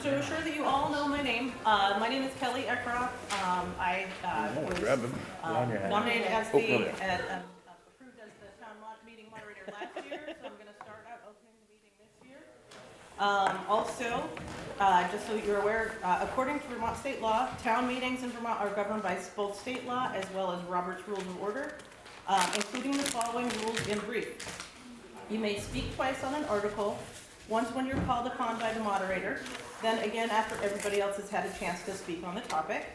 to assure that you all know my name is Kelly Eckroth. I was nominated as approved as the town meeting moderator last year, so I'm going to start out opening the meeting this year. Also, just so you're aware, according to Vermont state law, town meetings in Vermont are governed by both state law as well as Robert's Rules of Order, including the following rules in brief. You may speak twice on an article, once when you're called upon by the moderator, then again after everybody else has had a chance to speak on the topic.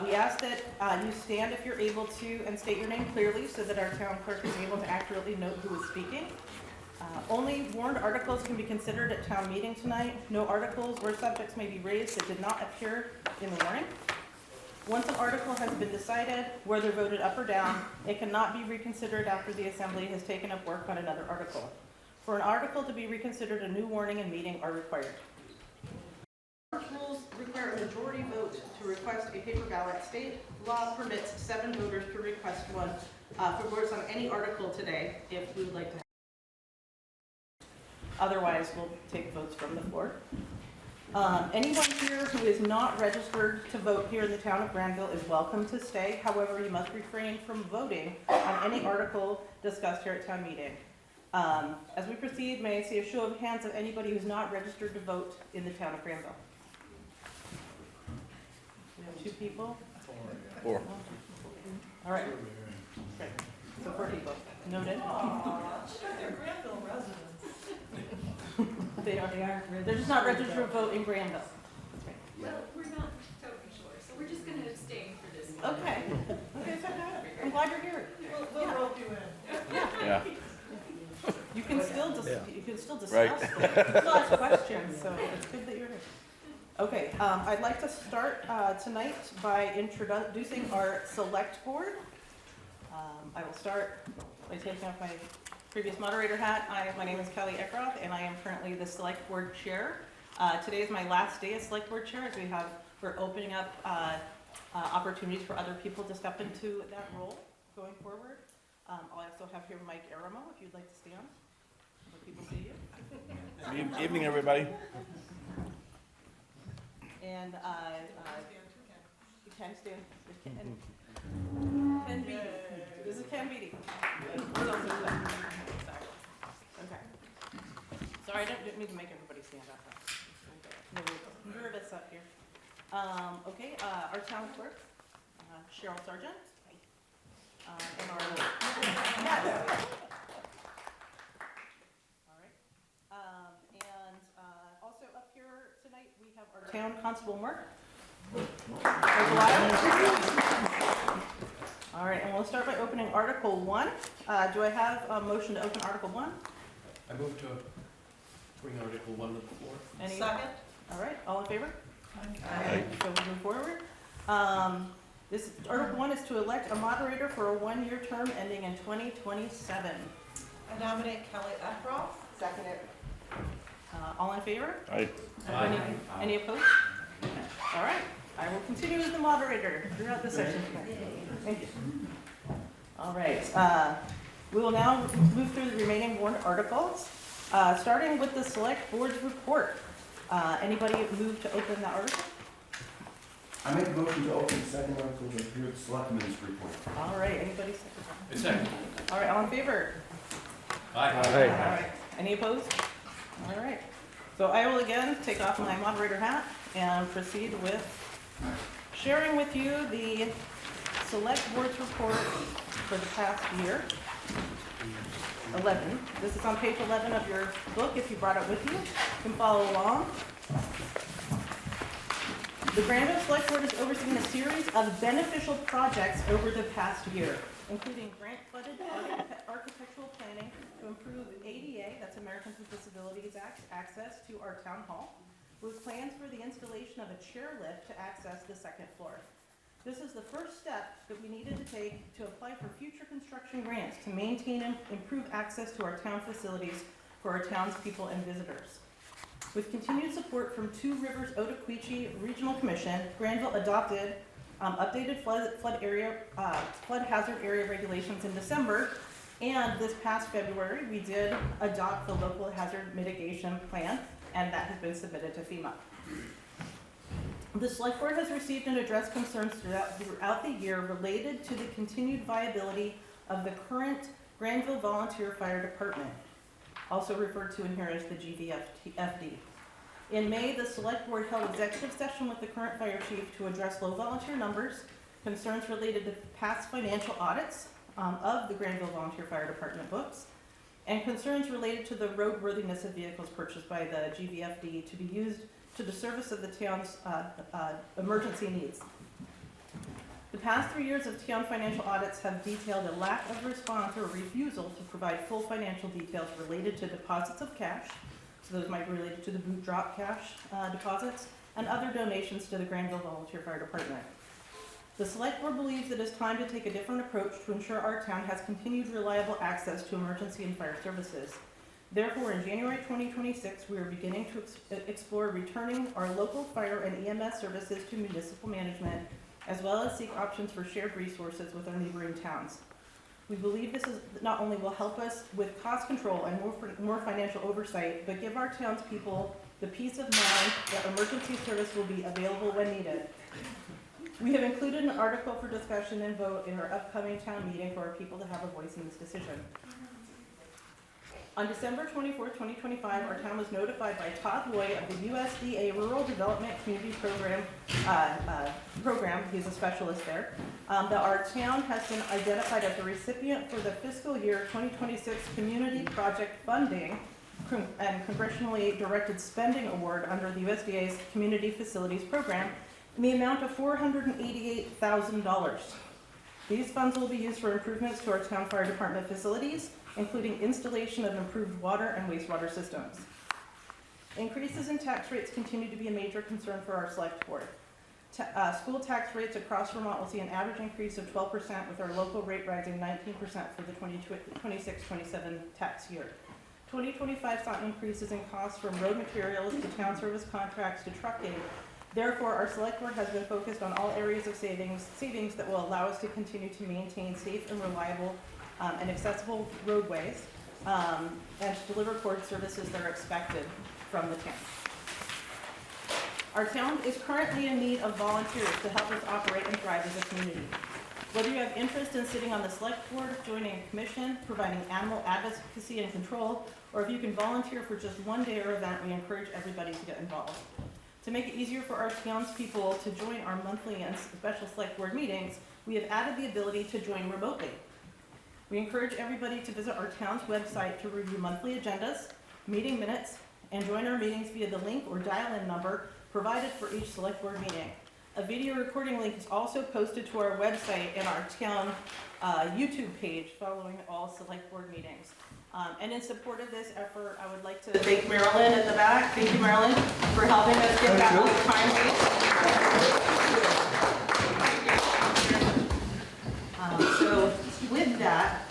We ask that you stand if you're able to and state your name clearly so that our town clerk is able to accurately note who is speaking. Only warned articles can be considered at town meeting tonight. No articles or subjects may be raised that did not appear in the warning. Once an article has been decided, whether voted up or down, it cannot be reconsidered after the assembly has taken up work on another article. For an article to be reconsidered, a new warning and meeting are required. Rules require a majority vote to request a paper ballot. State law permits 7 voters to request one for votes on any article today if we would like to. Otherwise, we'll take votes from the floor. Anyone here who is not registered to vote here in the town of Granville is welcome to stay. However, you must refrain from voting on any article discussed here at town meeting. As we proceed, may I see a show of hands of anybody who's not registered to vote in the town of Granville? We have 2 people? 4. All right. Great. So 4 people. Noted. They're Granville residents. They are. They're just not registered to vote in Granville. That's right. Well, we're not totally sure, so we're just going to abstain for this one. Okay. Okay, so good. I'm glad you're here. We'll rope you in. Yeah. You can still discuss. Right. You can still ask questions, so it's good that you're here. Okay, I'd like to start tonight by introducing our select board. I will start by taking off my previous moderator hat. My name is Kelly Eckroth, and I am currently the select board chair. Today is my last day as select board chair, as we're opening up opportunities for other people to step into that role going forward. I'll also have here Mike Aramo, if you'd like to stand, let people see you. Good evening, everybody. And you can stand. Ken Beatty. This is Ken Beatty. Okay. Sorry, I didn't mean to make everybody stand up. I'm nervous up here. Okay, our town clerk, Cheryl Sargent. And our all right. And also up here tonight we have our town constable Mark. All right, and we'll start by opening Article 1. Do I have a motion to open Article 1? I move to bring Article 1 to the floor. Any? Second. All right, all in favor? Aye. So we move forward. This Article 1 is to elect a moderator for a 1-year term ending in 2027. I nominate Kelly Eckroth. Second it. All in favor? Aye. Any opposed? All right, I will continue as the moderator throughout the session. Thank you. All right, we will now move through the remaining warrant articles, starting with the select board's report. Anybody move to open the article? I make a motion to open the second article of the Selectmen's report. All right, anybody second? A second. All right, all in favor? Aye. All right, any opposed? All right, so I will again take off my moderator hat and proceed with sharing with you the select board's report for the past year. 11. This is on page 11 of your book if you brought it with you. You can follow along. The Granville Select Board has overseen a series of beneficial projects over the past year, including grant-funded architectural planning to improve ADA, that's Americans with Disabilities Act, access to our town hall, with plans for the installation of a chairlift to access the 2nd floor. This is the first step that we needed to take to apply for future construction grants to maintain and improve access to our town facilities for our townspeople and visitors. With continued support from Two Rivers Otaquechee Regional Commission, Granville adopted updated flood hazard area regulations in December, and this past February we did adopt the local hazard mitigation plan and that has been submitted to FEMA. The Select Board has received and addressed concerns throughout the year related to the continued viability of the current Granville Volunteer Fire Department, also referred to in here as the GVFD. In May, the Select Board held executive session with the current fire chief to address low volunteer numbers, concerns related to past financial audits of the Granville Volunteer Fire Department books, and concerns related to the roadworthiness of vehicles purchased by the GVFD to be used to the service of the town's emergency needs. The past 3 years of town financial audits have detailed a lack of response or refusal to provide full financial details related to deposits of cash, so those might be related to the boot drop cash deposits, and other donations to the Granville Volunteer Fire Department. The Select Board believes it is time to take a different approach to ensure our town has continued reliable access to emergency and fire services. Therefore, in January 2026, we are beginning to explore returning our local fire and EMS services to municipal management, as well as seek options for shared resources with our neighboring towns. We believe this is not only will help us with cost control and more financial oversight, but give our townspeople the peace of mind that emergency service will be available when needed. We have included an article for discussion and vote in our upcoming town meeting for our people to have a voice in this decision. On December 24, 2025, our town was notified by Todd Loy of the USDA Rural Development Community Program, he's a specialist there, that our town has been identified as the recipient for the fiscal year 2026 Community Project Funding and Congressionally Directed Spending Award under the USDA's Community Facilities Program in the amount of $488,000. These funds will be used for improvements to our town fire department facilities, including installation of improved water and wastewater systems. Increases in tax rates continue to be a major concern for our Select Board. School tax rates across Vermont will see an average increase of 12%, with our local rate rising 19% for the 26-27 tax year. 2025 saw increases in costs from road materials to town service contracts to trucking. Therefore, our Select Board has been focused on all areas of savings that will allow us to continue to maintain safe and reliable and accessible roadways, and to deliver core services that are expected from the town. Our town is currently in need of volunteers to help us operate and thrive as a community. Whether you have interest in sitting on the Select Board, joining a commission, providing animal advocacy and control, or if you can volunteer for just one day or event, we encourage everybody to get involved. To make it easier for our townspeople to join our monthly and special Select Board meetings, we have added the ability to join remotely. We encourage everybody to visit our town's website to review monthly agendas, meeting minutes, and join our meetings via the link or dial-in number provided for each Select Board meeting. A video recording link is also posted to our website and our town YouTube page following all Select Board meetings. And in support of this effort, I would like to thank Marilyn at the back. Thank you, Marilyn, for helping us get that on time. So with that,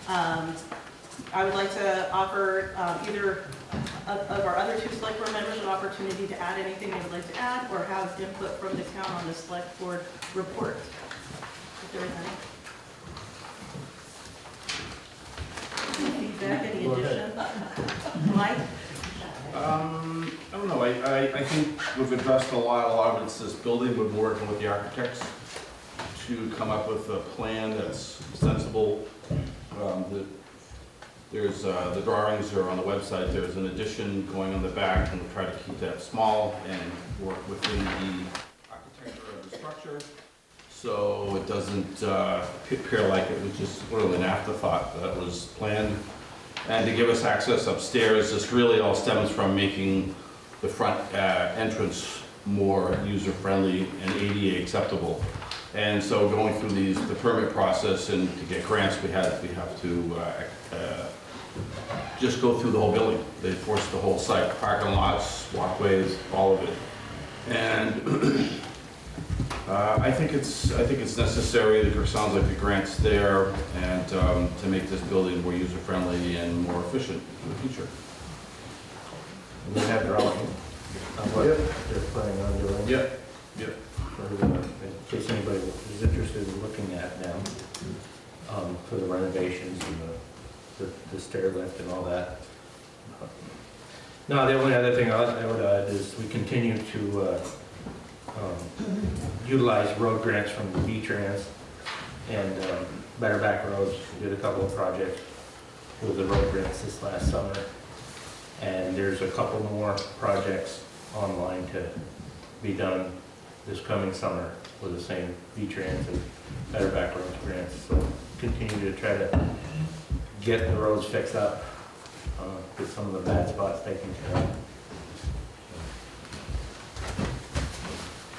I would like to offer either of our other two Select Board members an opportunity to add anything they'd like to add or have input from the town on the Select Board report. If there is any. Feedback, any addition? Mike? I don't know, I think we've addressed a lot of it. It's this building, we've been working with the architects to come up with a plan that's sensible. There's the drawings are on the website. There's an addition going on the back, and we'll try to keep that small and work within the architecture of the structure, so it doesn't appear like it was just really an afterthought that was planned. And to give us access upstairs, this really all stems from making the front entrance more user-friendly and ADA acceptable. And so going through the permit process and to get grants, we have to just go through the whole building. They force the whole site, parking lots, walkways, all of it. And I think it's necessary. It sounds like the grant's there, and to make this building more user-friendly and more efficient in the future. And they have drawings of what they're planning on doing. Yep. In case anybody is interested in looking at them, for the renovations and the stair lift and all that. No, the only other thing I would add is we continue to utilize road grants from the V-Trans and Better Back Roads. We did a couple of projects with the road grants this last summer. And there's a couple more projects online to be done this coming summer with the same V-Trans and Better Back Roads grants. So continue to try to get the roads fixed up, get some of the bad spots taken care of.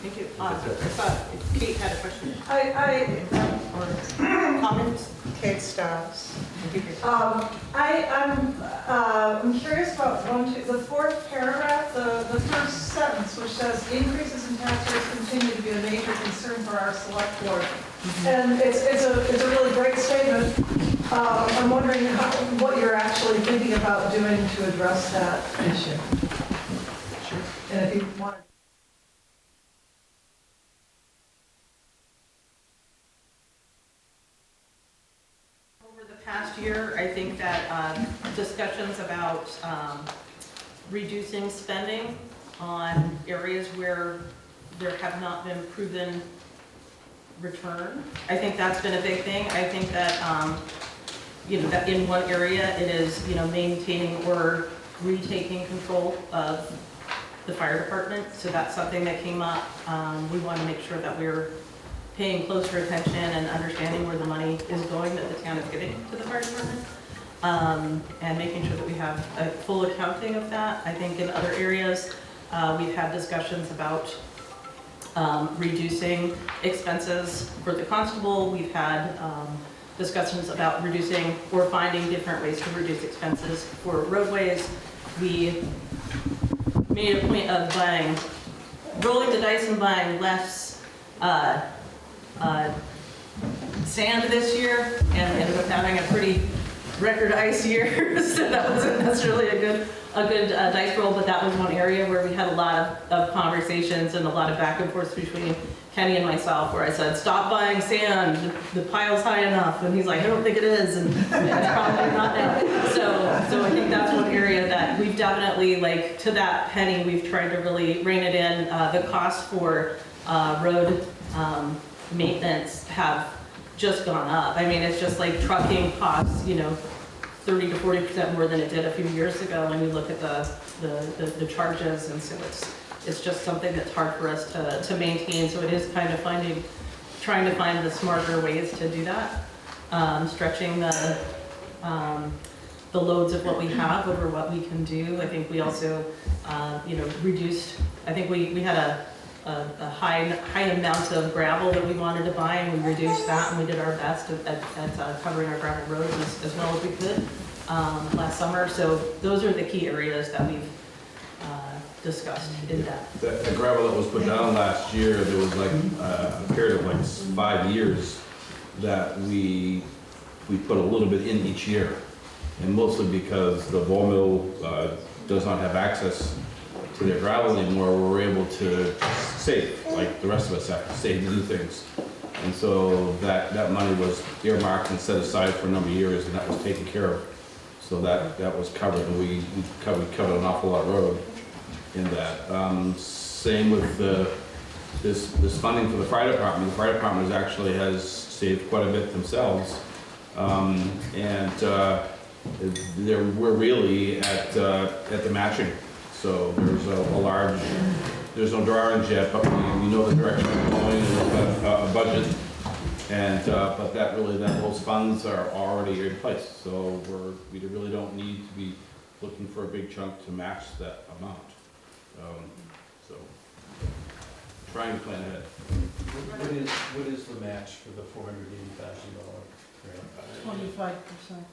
Thank you. I thought Kate had a question I, or comments. Kate Stiles. I'm curious about the fourth paragraph, the first sentence, which says increases in tax rates continue to be a major concern for our select board. And it's a really great statement. I'm wondering what you're actually thinking about doing to address that issue. Sure. And if you want. Over the past year, I think that discussions about reducing spending on areas where there have not been proven return, I think that's been a big thing. I think that, that in one area it is, maintaining or retaking control of the fire department. So that's something that came up. We want to make sure that we're paying closer attention and understanding where the money is going that the town is giving to the fire department, and making sure that we have a full accounting of that. I think in other areas, we've had discussions about reducing expenses for the constable. We've had discussions about reducing or finding different ways to reduce expenses for roadways. We made a point of rolling the dice and buying less sand this year, and ended up having a pretty record ice year. So that wasn't necessarily a good dice roll, but that was one area where we had a lot of conversations and a lot of back and forth between Kenny and myself, where I said, stop buying sand, the pile's high enough, and he's like, I don't think it is, and it's probably not now. So I think that's one area that we've definitely, to that penny, we've tried to really rein it in. The cost for road maintenance have just gone up. I mean, it's just like trucking costs, 30 to 40% more than it did a few years ago when you look at the charges, and so it's just something that's hard for us to maintain. So it is kind of trying to find the smarter ways to do that, stretching the loads of what we have over what we can do. I think we also, reduced. I think we had a high amount of gravel that we wanted to buy, and we reduced that, and we did our best at covering our gravel roads as well as we could last summer. So those are the key areas that we've discussed in depth. The gravel that was put down last year, there was a period of 5 years that we put a little bit in each year, and mostly because the ball mill does not have access to their gravel anymore. We're able to save, like the rest of us have to save to do things. And so that money was earmarked and set aside for a number of years, and that was taken care of. So that was covered, and we covered an awful lot of road in that. Same with this funding for the fire department. The fire department has saved quite a bit themselves, we're really at the matching. So there's no drawings yet, but we know the direction we're going, and we've got a budget, but those funds are already in place. So we really don't need to be looking for a big chunk to match that amount. So trying to plan ahead. What is the match for the $480,000 grant? 25%.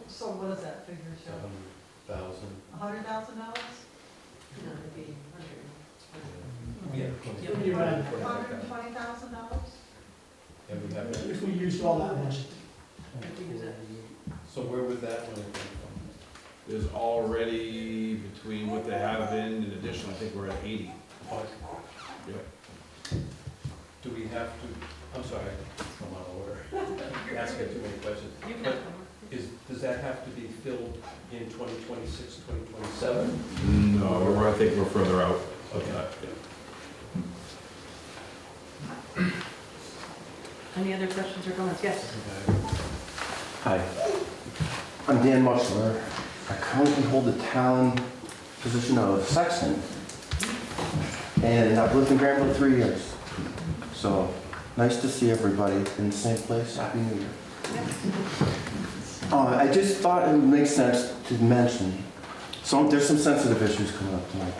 So what does that figure show? $100,000. $100,000? Yeah. $120,000? And we have it. If we used all that much. So where would that money come from? There's already, between what they have in addition, I think we're at 80. Yep. Do we have to, I'm sorry, I'm out of order. Asking too many questions. But does that have to be filled in 2026, 2027? No, I think we're further out. Okay. Any other questions or comments? Yes. Hi. I'm Dan Mussler. I currently hold the town position of sexton. And I've lived in Granville 3 years. So, nice to see everybody in the same place. Happy New Year. I just thought it would make sense to mention, there's some sensitive issues coming up tonight.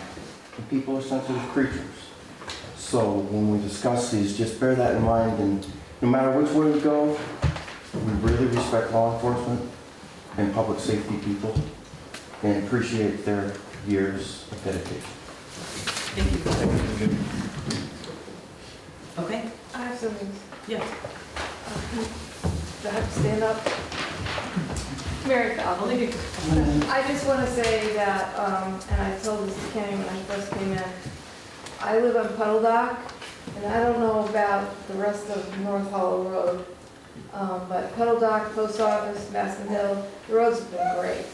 And people are sensitive creatures. So when we discuss these, just bear that in mind, and no matter which way we go, we really respect law enforcement and public safety people and appreciate their years of dedication. Thank you. Okay. I have some news. Yes. Do I have to stand up? Mary I'll Falcon. leave you. I just want to say that, and I told this to Kenny when I first came in, I live on Puddle Dock, and I don't know about the rest of North Hollow Road, but Puddle Dock, Post Office, Maston Hill, the roads have been great.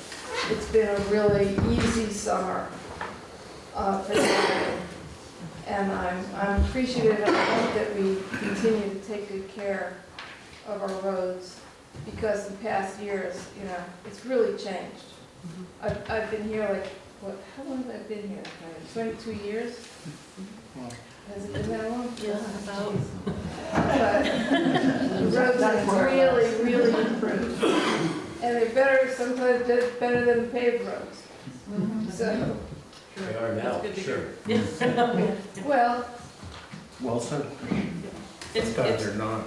It's been a really easy summer for driving, and I'm appreciative and I hope that we continue to take good care of our roads, because in past years, it's really changed. I've been here how long have I been here? 22 years? Has it been that long? Yeah, about. But the roads have really, really improved. And they're better, sometimes better than the paved roads. So, They are now, That's good to sure. well, Said. It's, They're not.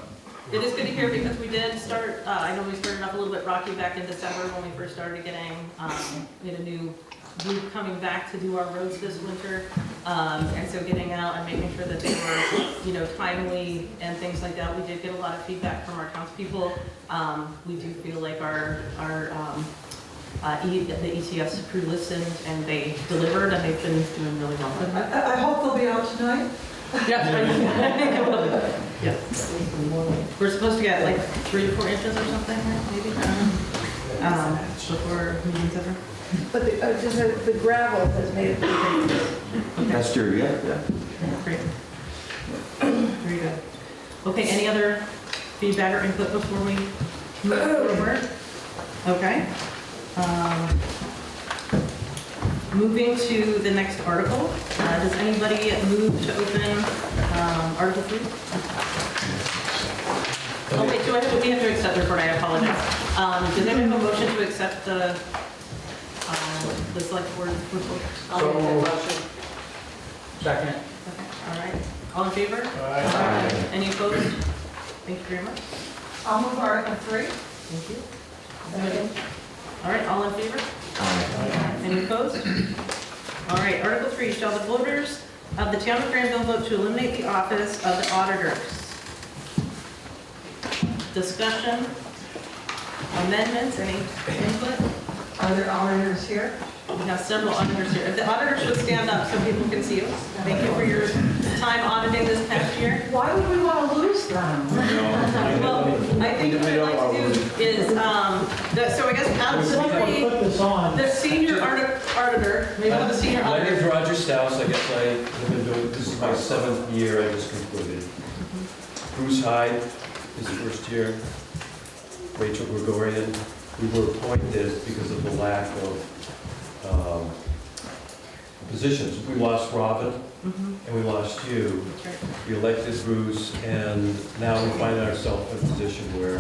it is good to hear, because we did start, I know we started off a little bit rocky back in December when we first started getting, we had a new group coming back to do our roads this winter. And so getting out and making sure that they were, timely and things like that. We did get a lot of feedback from our townspeople. We do feel like the ETS crew listened and they delivered, and they've been doing really well. I hope they'll be out tonight. Yeah. We're supposed to get like 3 to 4 inches or something, maybe, before meetings ever. but the gravel has made a big difference. That's true, yeah. Great. Very good. Okay, any other feedback or input before we move forward? Okay. Moving to the next article. Does anybody move to open Article 3? Oh wait, we have to accept the report, I apologize. Does anyone have a motion to accept the select board report? I'll make that motion. Second. Okay, all right. All in favor? Aye. Any opposed? Thank you very much. I'll move Article 3. Thank you. All right, all in favor? Any opposed? All right, Article 3, shall the voters of the town of Granville vote to eliminate the office of the auditors? Discussion? Amendments? Any input? Are there auditors here? We have several auditors here. If the auditors would stand up so people can see you. Thank you for your time auditing this past year. Why would we want to lose them? Well, I think what I'd like to do is, so I guess out of the three, the senior auditor, maybe the senior My name's auditor. Roger Staus. I guess I have been doing, this is my 7th year I just concluded. Bruce Hyde, his first year. Rachel Gregorian. We were appointed because of the lack of positions. We lost Robin and we lost you. That's right. We elected Bruce, and now we find ourselves in a position where,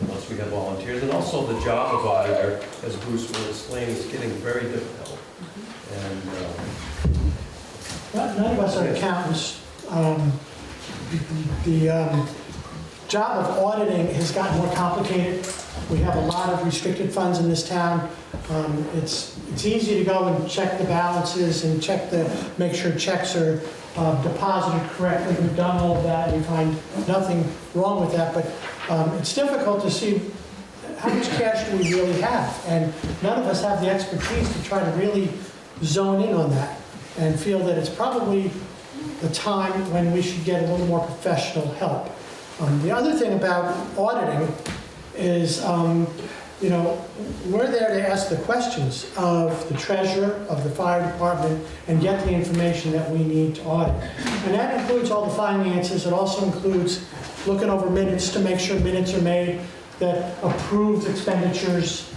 once we have volunteers, and also the job of auditor, as Bruce will explain, is getting very difficult. And None of us are accountants. The job of auditing has gotten more complicated. We have a lot of restricted funds in this town. It's easy to go and check the balances and make sure checks are deposited correctly. We've done all of that, and we find nothing wrong with that, but it's difficult to see how much cash do we really have, and none of us have the expertise to try to really zone in on that and feel that it's probably the time when we should get a little more professional help. The other thing about auditing is, you know, we're there to ask the questions of the treasurer, of the fire department, and get the information that we need to audit. And that includes all the finances. It also includes looking over minutes to make sure minutes are made that approves expenditures.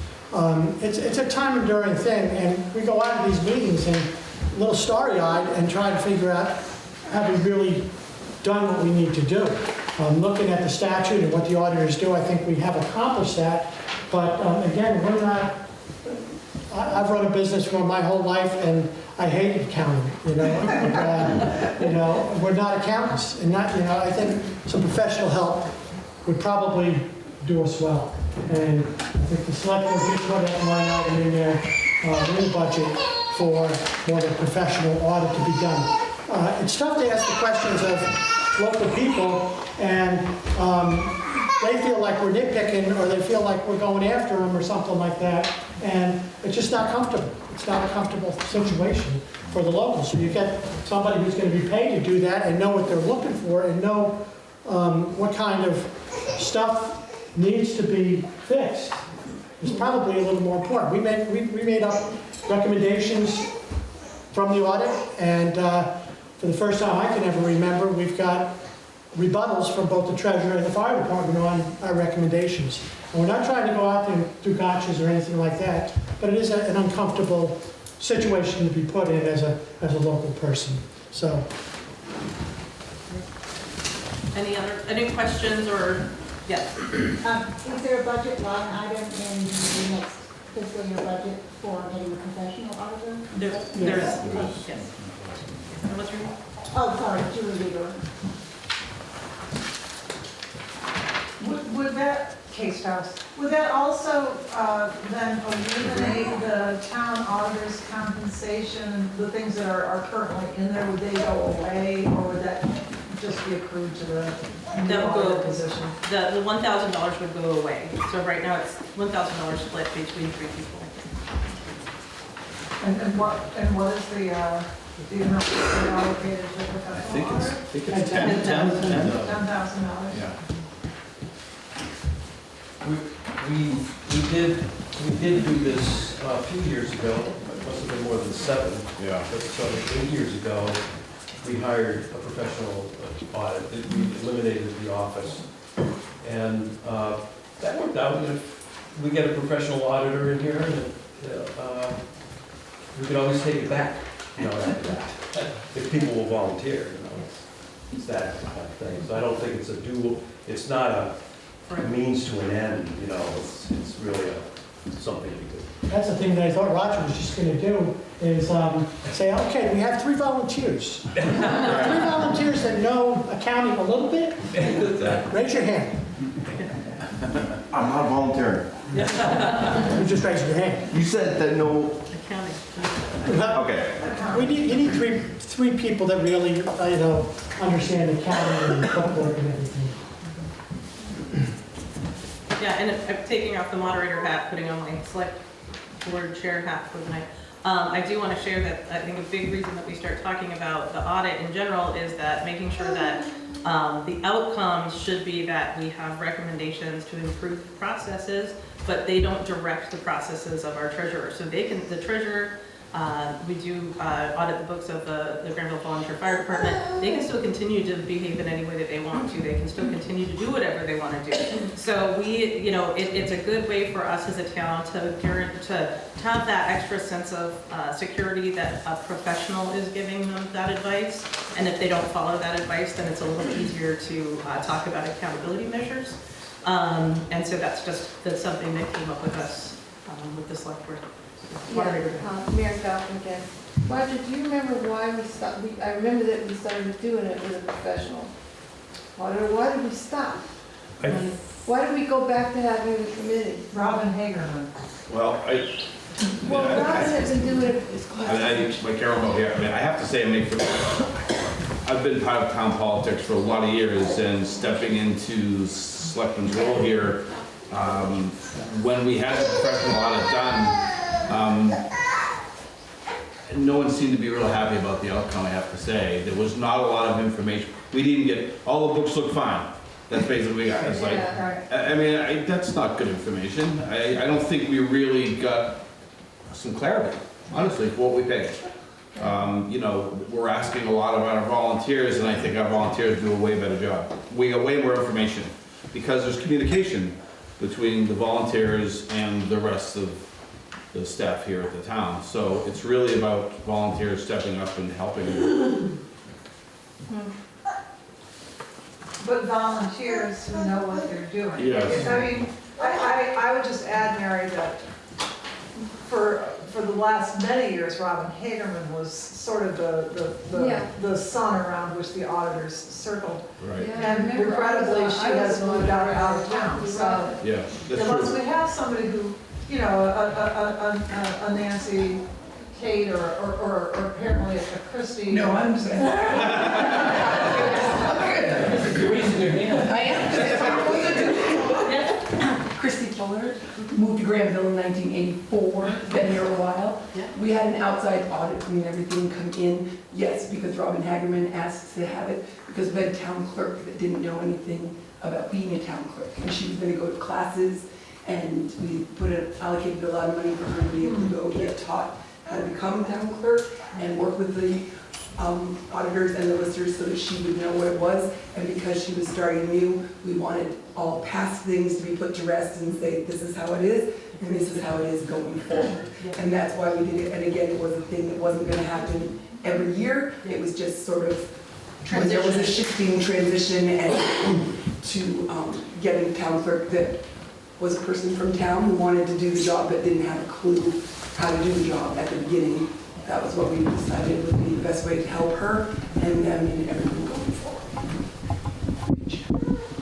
It's a time enduring thing, and we go out of these meetings and a little starry-eyed and try to figure out, have we really done what we need to do? Looking at the statute and what the auditors do, I think we have accomplished that. But again, we're not, I've run a business for my whole life and I hated accounting, you know. And, you know, we're not accountants. And not, you know, I think some professional help would probably do us well. And I think the select board did put that line item in their new budget for more of a professional audit to be done. It's tough to ask the questions of local people, and they feel like we're nitpicking, or they feel like we're going after them or something like that, and it's just not comfortable. It's not a comfortable situation for the locals. So you get somebody who's going to be paid to do that and know what they're looking for and know what kind of stuff needs to be fixed. It's probably a little more important. We made up recommendations from the audit, and for the first time I can ever remember, we've got rebuttals from both the treasurer and the fire department on our recommendations. And we're not trying to go out there and do gotchas or anything like that, but it is an uncomfortable situation to be put in as a local person. So. Any questions or, yes? Is there a budget line item in the next fiscal year budget for a professional auditor? There is, yes. And what's your name? Oh, sorry, Julie Weaver. Would that, Case House, would that also then eliminate the town auditor's compensation, the things that are currently in there, would they go away, or would that just be accrued to the auditor position? The $1,000 would go away. So right now it's $1,000 split between 3 people. And what is the amount that's allocated to professional auditor? I think it's $10,000. $10,000. Yeah. We did do this a few years ago, it must have been more than 7. Yeah. But so 8 years ago, we hired a professional audit. We eliminated the office. And that worked out. If we get a professional auditor in here, and we could always take it back, you know, after that. If people will volunteer, you know, it's that kind of thing. So I don't think it's a dual, it's not a means to an end, you know, it's really something to do. That's the thing that I thought Roger was just going to do, is say, okay, we have 3 volunteers. 3 volunteers that know accounting a little bit. Raise your hand. I'm not volunteering. You just raised your hand. You said that no, Accounting. okay. You need three people that really, you know, understand accounting and bookwork and everything. Yeah, and I'm taking off the moderator hat, putting on my select board chair hat for the night. I do want to share that I think a big reason that we start talking about the audit in general is that making sure that the outcomes should be that we have recommendations to improve processes, but they don't direct the processes of our treasurer. So they can, the treasurer, we do audit the books of the Granville Volunteer Fire Department. They can still continue to behave in any way that they want to. They can still continue to do whatever they want to do. So we, you know, it's a good way for us as a town to have that extra sense of security that a professional is giving them that advice. And if they don't follow that advice, then it's a little easier to talk about accountability measures. And so that's something that came up with us with the select board. Mary Falcon again. Roger, do you remember why we stopped? I remember that we started doing it with a professional. Why did we stop? Why did we go back to having the committee? Robin Hagerman. Well, Well, Robin has been doing it. like Carol here, I mean, I have to say, I've been part of town politics for a lot of years, and stepping into selectman's role here, when we had the professional audit done, no one seemed to be real happy about the outcome, I have to say. There was not a lot of information. We didn't get, all the books looked fine. That's basically what we got. It's like, Yeah. I mean, that's not good information. I don't think we really got some clarity, honestly, for what we pay. You know, we're asking a lot of our volunteers, and I think our volunteers do a way better job. We get way more information, because there's communication between the volunteers and the rest of the staff here at the town. So it's really about volunteers stepping up and helping. But volunteers who know what they're doing. Yes. I mean, I would just add, Mary, that for the last many years, Robin Hagerman was sort of Yeah. the sun around which the auditors circled. Right. Yeah, And regrettably, she has moved out of town, so Yeah, that's unless true. we have somebody who, you know, a Nancy, Kate, or apparently a Christie. No, I'm saying. You're raising your hand. I am. Christy Fuller, moved to Granville in 1984, been here a while. We had an outside audit, everything come in, yes, because Robin Hagerman asked to have it, because we had a town clerk that didn't know anything about being a town clerk, and she was gonna go to classes, and we allocated a lot of money for her to be able to go get taught how to become town clerk and work with the auditors and the listers so that she would know what it was. And because she was starting new, we wanted all past things to be put to rest and say, this is how it is, and this is how it is going forward. And that's why we did it. And again, it was a thing that wasn't gonna happen every year. It was just sort of, when there was a shifting transition and to getting a town clerk that was a person from town who wanted to do the job but didn't have a clue how to do the job at the beginning. That was what we decided would be the best way to help her and them and everything going forward.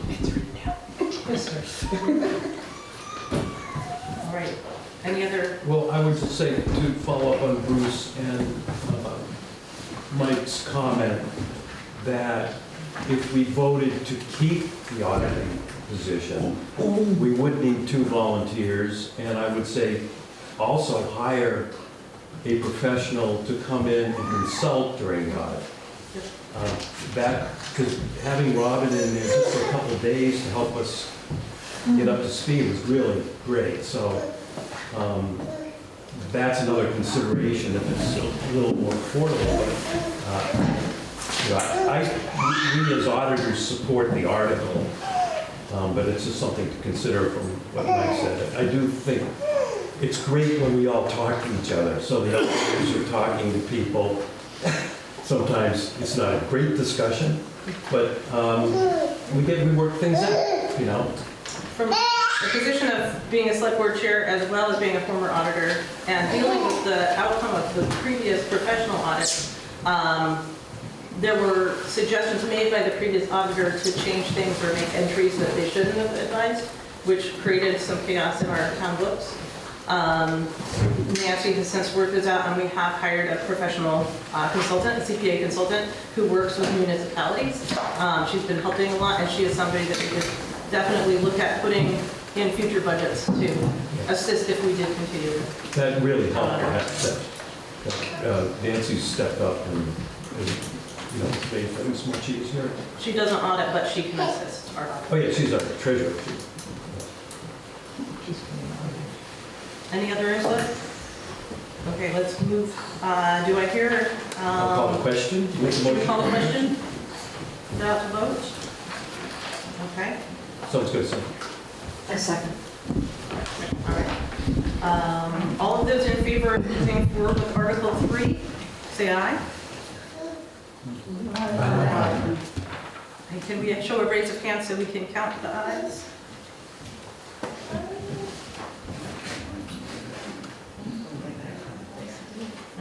It's written down. Yes, sir. All right. Any other? Well, I would just say to follow up on Bruce and Mike's comment that if we voted to keep the auditing position, we would need 2 volunteers, and I would say also hire a professional to come in and consult during the audit. Because having Robin in there just for a couple of days to help us get up to speed was really great. So that's another consideration if it's a little more affordable. But we as auditors support the article, but it's just something to consider from what Mike said. I do think it's great when we all talk to each other, so the auditors are talking to people. Sometimes it's not a great discussion, but we work things out, you know. From the position of being a select board chair as well as being a former auditor and dealing with the outcome of the previous professional audit, there were suggestions made by the previous auditor to change things or make entries that they shouldn't have advised, which created some chaos in our town books. Nancy has since worked this out, and we have hired a professional consultant, a CPA consultant, who works with municipalities. She's been helping a lot, and she is somebody that we could definitely look at putting in future budgets to assist if we did continue. That really helped. Nancy stepped up and made things much easier. She doesn't audit, but she can assist our audit. Oh yeah, she's our treasurer. Any other input? Okay, let's move. Do I hear? I'll call the question. Should we call the question? Without the vote? Okay. Sounds good, sir. A second. All right. All of those in favor of moving forward with Article 3, say aye. Aye. And can we show a raise of hands so we can count the ayes?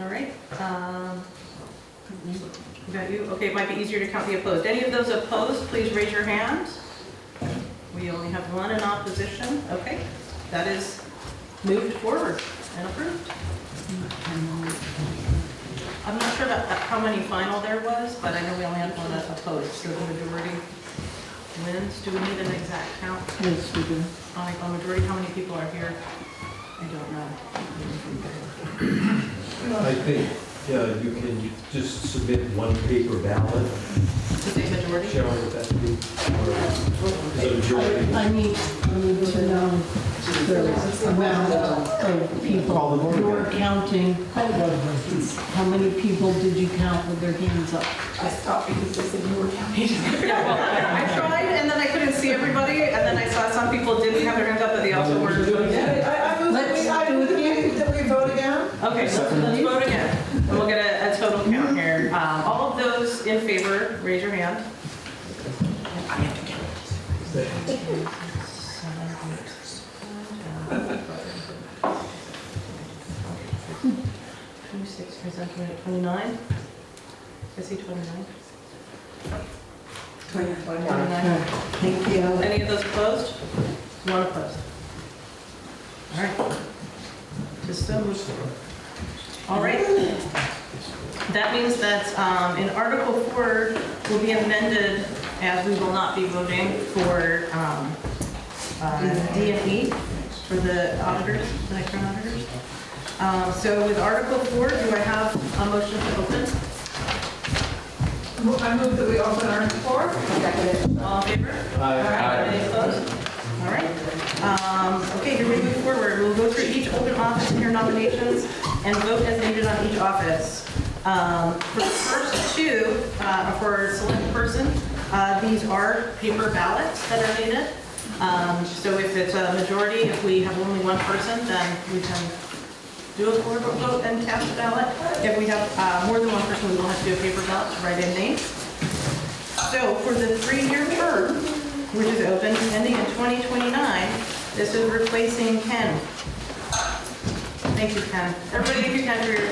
All right. Got you? Okay, it might be easier to count the opposed. Any of those opposed, please raise your hand. We only have one in opposition. Okay, that is moved forward and approved. I'm not sure about how many final there was, but I know we only had one opposed, so the majority wins. Do we need an exact count? Yes, we do. A majority, how many people are here? I don't know. I think Yeah, you can just submit one paper ballot. To say majority? Sharon, would that be? Or is it a majority? I need to know the amount of people you're counting. How many people did you count with their hands up? I stopped because they said you were counting. Yeah, well, I tried, and then I couldn't see everybody, and then I saw some people didn't have their hands up, but they also were. I move that we vote again. Okay, so let's vote again, and we'll get a total count here. All of those in favor, raise your hand. Twenty-six, 29? I see 29. 29. Thank you. Any of those opposed? One opposed. All right. Just so moved. All right. That means that in Article 4 will be amended as we will not be voting for D and E for the auditors, the external auditors. So with Article 4, do I have a motion to open? I move that we open Article 4. All in favor? Aye. Any opposed? All right. Okay, here we move forward. We'll go through each open office and your nominations and vote as needed on each office. For the first two, for select person, these are paper ballots that are needed. So if it's a majority, if we have only one person, then we can do a floor vote and cast a ballot. If we have more than one person, we will have to do a paper ballot to write in names. So for the 3-year term, which is open, ending in 2029, this is replacing Ken. Thank you, Ken. Everybody give you Ken for your...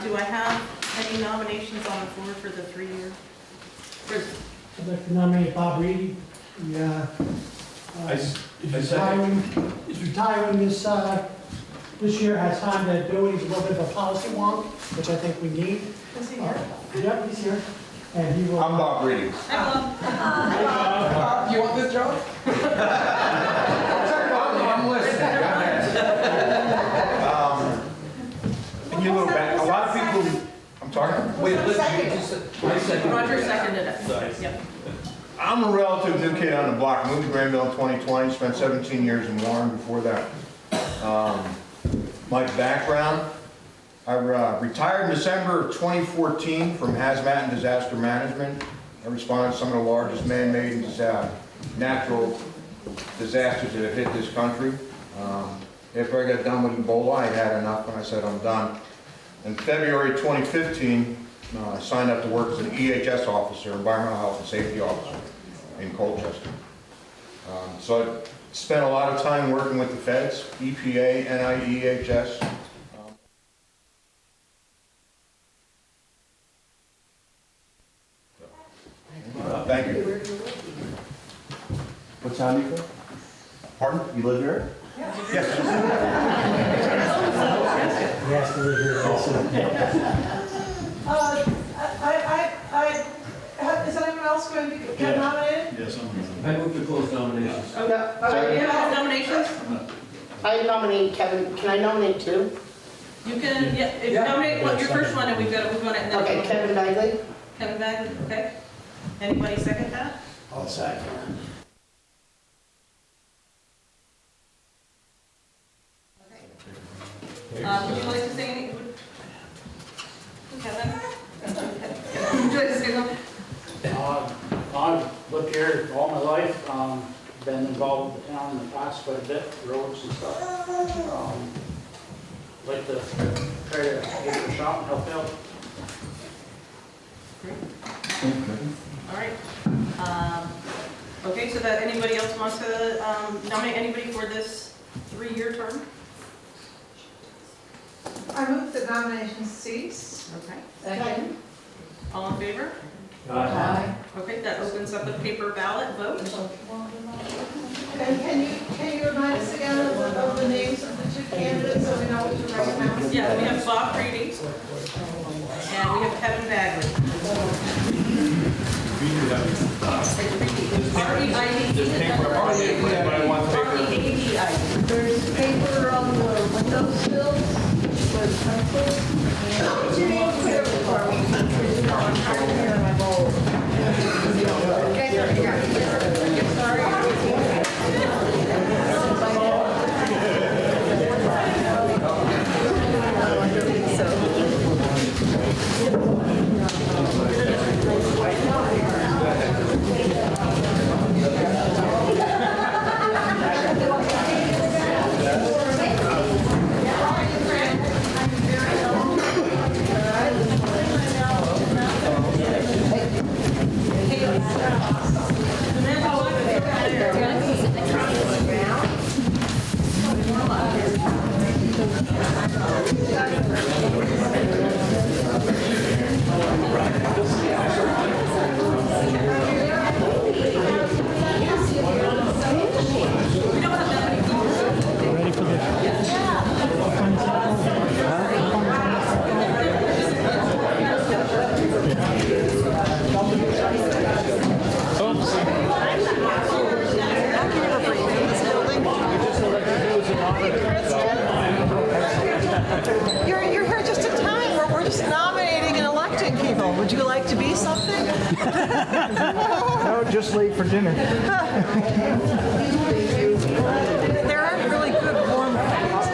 Do I have any nominations on the floor for the 3-year? I'd like to nominate Bob Reedy. He's retiring this year, has time to do it. He's a little bit of a policy wonk, which I think we need. Is he here? Yep, he's here. And he will. I'm Bob Reedy. Hi, Bob. You want this job? I'm listening. And you look back, a lot of people, I'm sorry? Wait, Roger seconded it. Yep. I'm a relative new kid on the block. Moved to Granville in 2020, spent 17 years in Warren before that. My background, I retired in December of 2014 from hazmat and disaster management. I responded to some of the largest man-made and natural disasters that have hit this country. After I got done with Ebola, I had enough and I said I'm done. In February 2015, I signed up to work as an EHS officer, Environmental Health and Safety Officer in Colchester. So I spent a lot of time working with the feds, EPA, NIEHS. Thank you. What town you from? Pardon? You live here? Yes. Yes, to live here also. Is anyone else going to get nominated? Yes, I move to close nominations. Do you have nominations? I nominate Kevin. Can I nominate two? You can, yeah, if you nominate your first one and we've got to move on it. And then Okay, Kevin Bagley. Kevin Bagley, okay. Anybody second that? I'll second. Would you like to say anything? Kevin? Would you like to say something? I've lived here all my life, been involved with the town in the past quite a bit, roads and stuff. Like to try to give it a shot and help out. All right. Okay, so that anybody else wants to nominate anybody for this 3-year term? I move that nominations cease. Okay. Second. All in favor? Aye. Okay, that opens up a paper ballot vote. And can you remind us again of the names of the 2 candidates so we know what to recognize? Yeah, we have Bob Reedy and we have Kevin Bagley. R-E-I-D-E. There's paper. R-E-A-D-I. You're here just in time. We're just nominating and electing people. Would you like to be something? No, just late for dinner. There aren't really good warm cookies.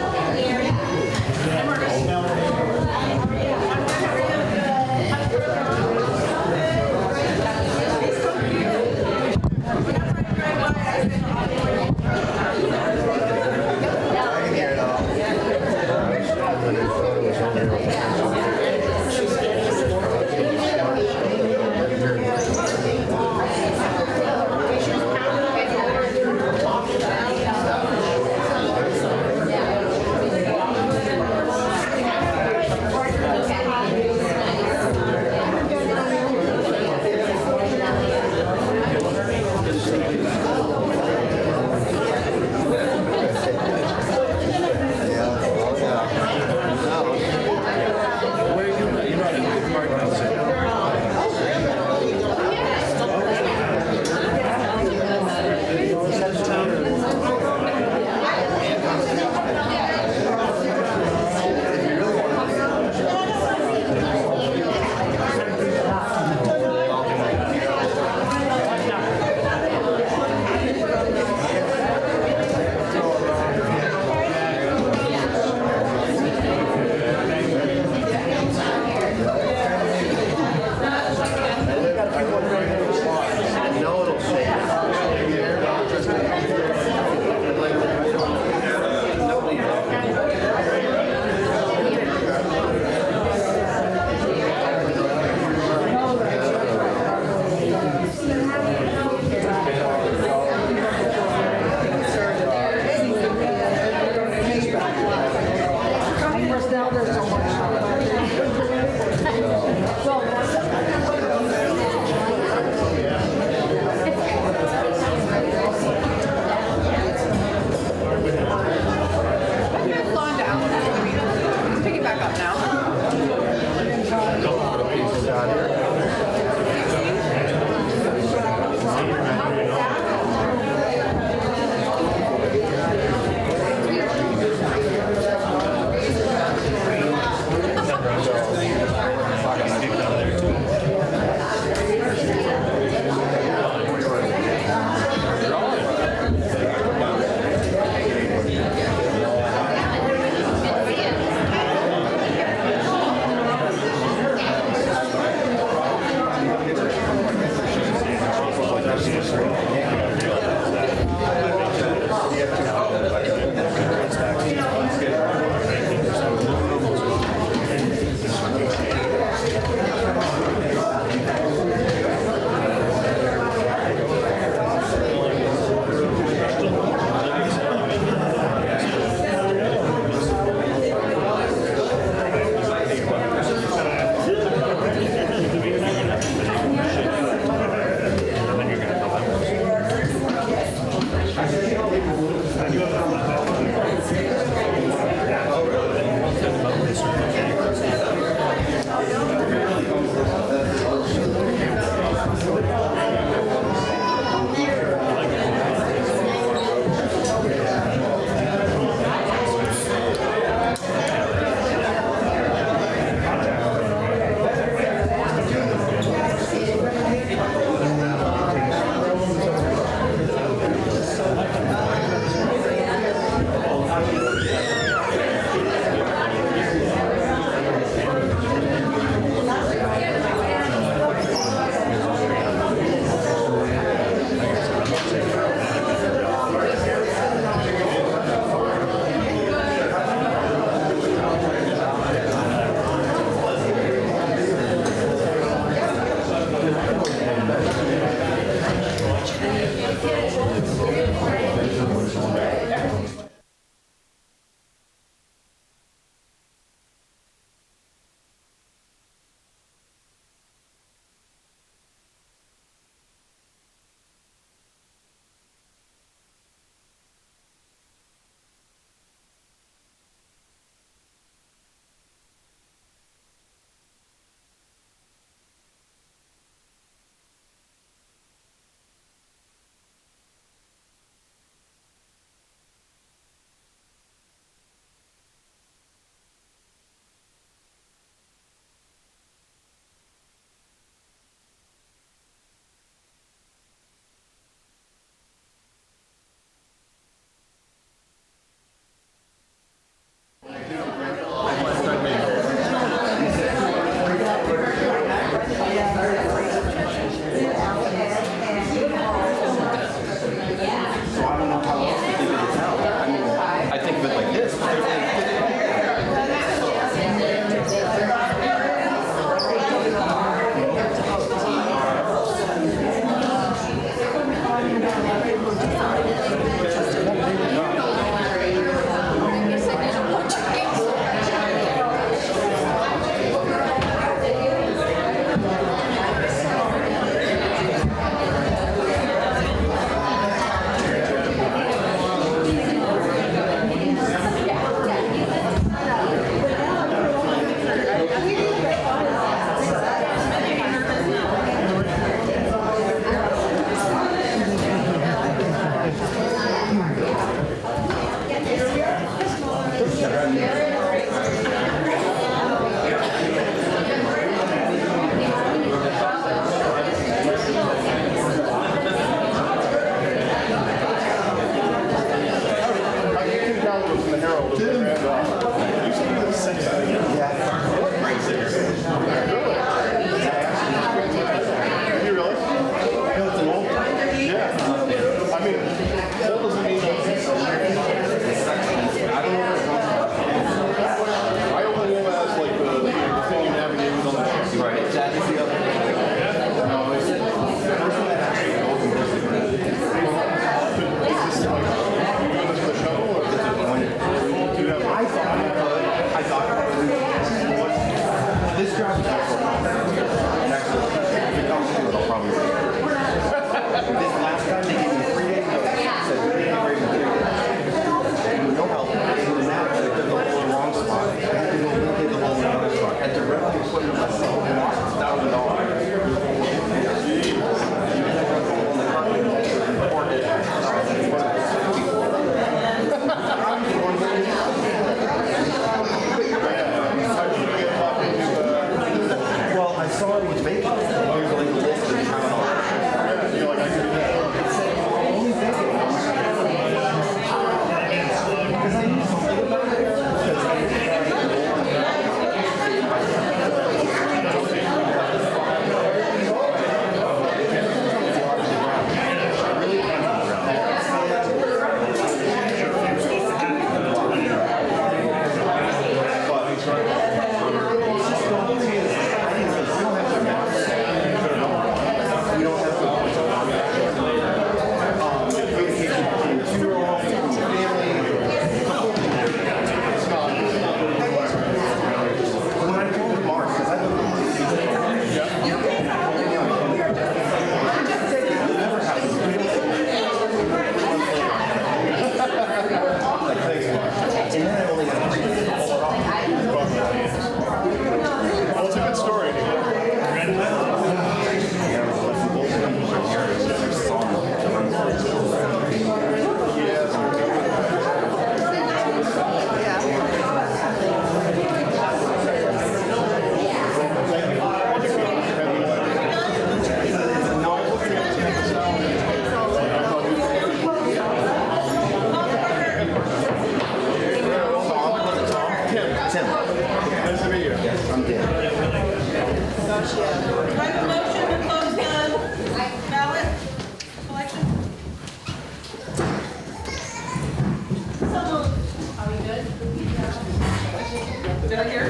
Did I hear?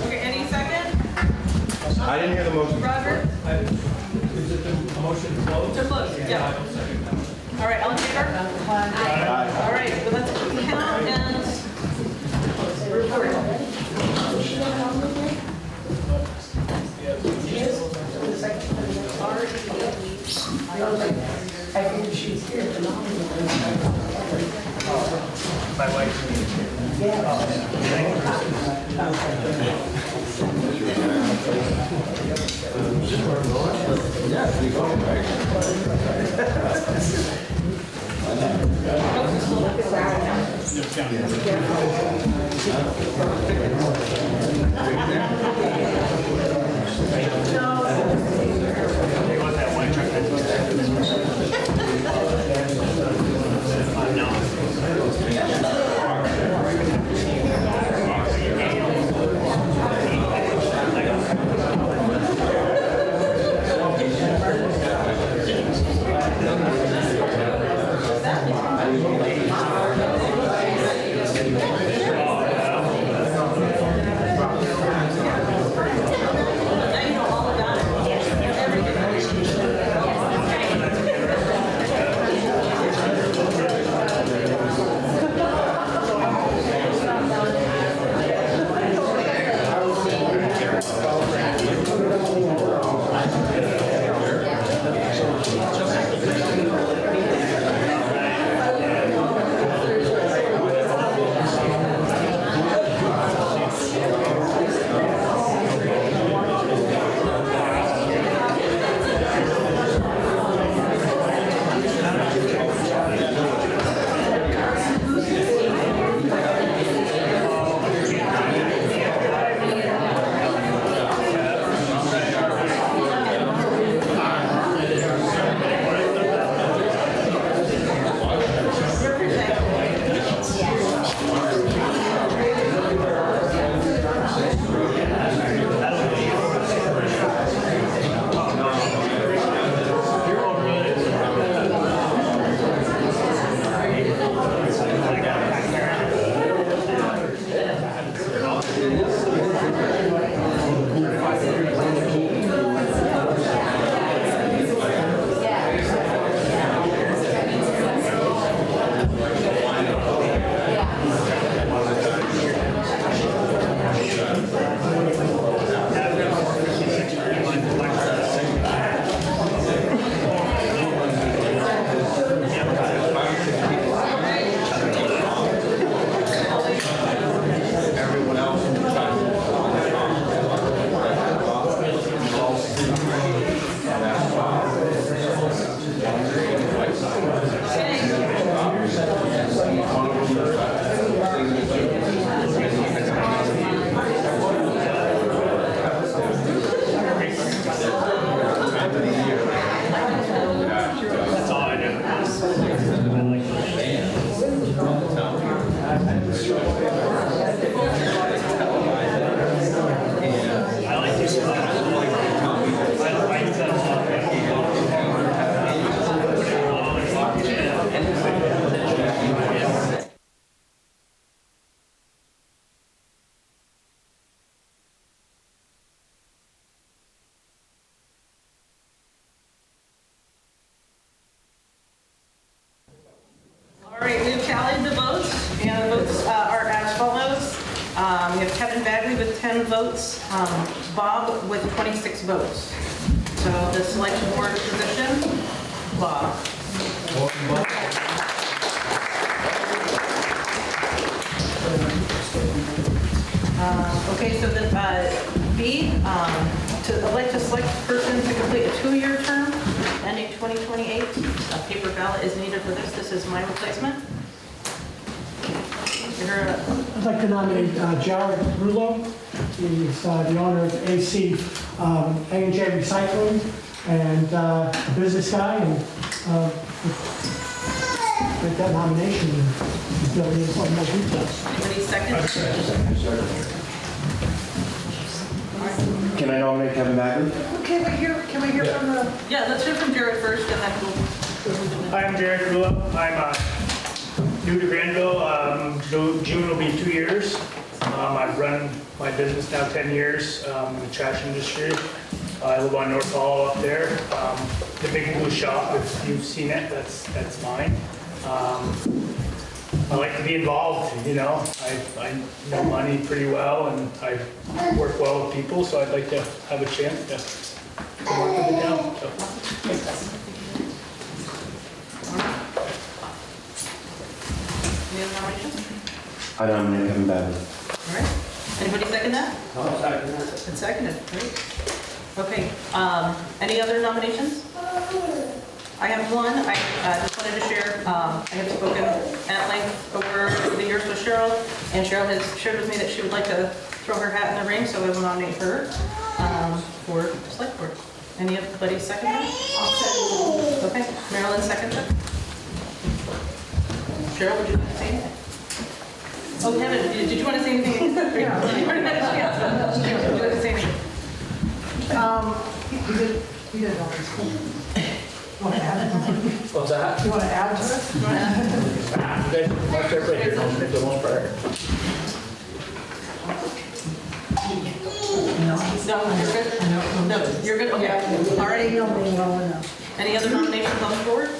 Okay, any second? I didn't hear the motion. Roger? Is it a motion to close? To close, yeah. All right, all in favor? Aye. All right, well, let's count and report. I think she's here. My wife's All right, we've tallied the votes, and the votes are as follows. We have Kevin Bagley with 10 votes, Bob with 26 votes. So the selection board position, Bob. Okay, so then B, to elect a select person to complete a 2-year term ending 2028. A paper ballot is needed for this. This is my replacement. I'd like to nominate Jared Rulo. He's the owner of AC A&J Recycling and a business guy. And with that nomination, he's building in some more details. Anybody second? Can I nominate Kevin Bagley? Can we hear from the? Yeah, let's hear from Jared first, and then we'll. Hi, I'm Jared Rulo. I'm new to Granville. June will be 2 years. I've run my business now 10 years in the trash industry. I live on North Hall up there. The big blue shop, if you've seen it, that's mine. I like to be involved, you know. I know money pretty well and I work well with people, so I'd like to have a chance to work with the town. So. Any other nominations? I nominate Kevin Bagley. All right. Anybody second that? I'll second that. It's seconded, great. Okay, any other nominations? I have one. I just wanted to share, I have spoken at length over the years with Cheryl, and Cheryl has shared with me that she would like to throw her hat in the ring, so I will nominate her for select board. Anybody second that? I'll second. Okay, Marilyn seconds it. Cheryl, would you like to say anything? Oh, Kevin, did you want to say anything? No. You already had a chance. Would you like to say anything? You did all this. Want to add? What's that? You want to add to it? You guys, most everybody here knows me for the most part. No, you're good? No, you're good? Okay. All right. Any other nominations on the board?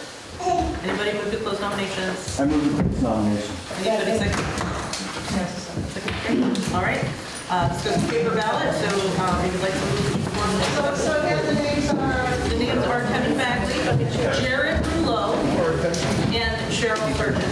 Anybody move to close nominations? I move to close nominations. Anybody second? Second. All right. This goes to paper ballot, so if you'd like to move. So again, the names are... The names are Kevin Bagley, Jared Rouleau, and Cheryl Surgeon.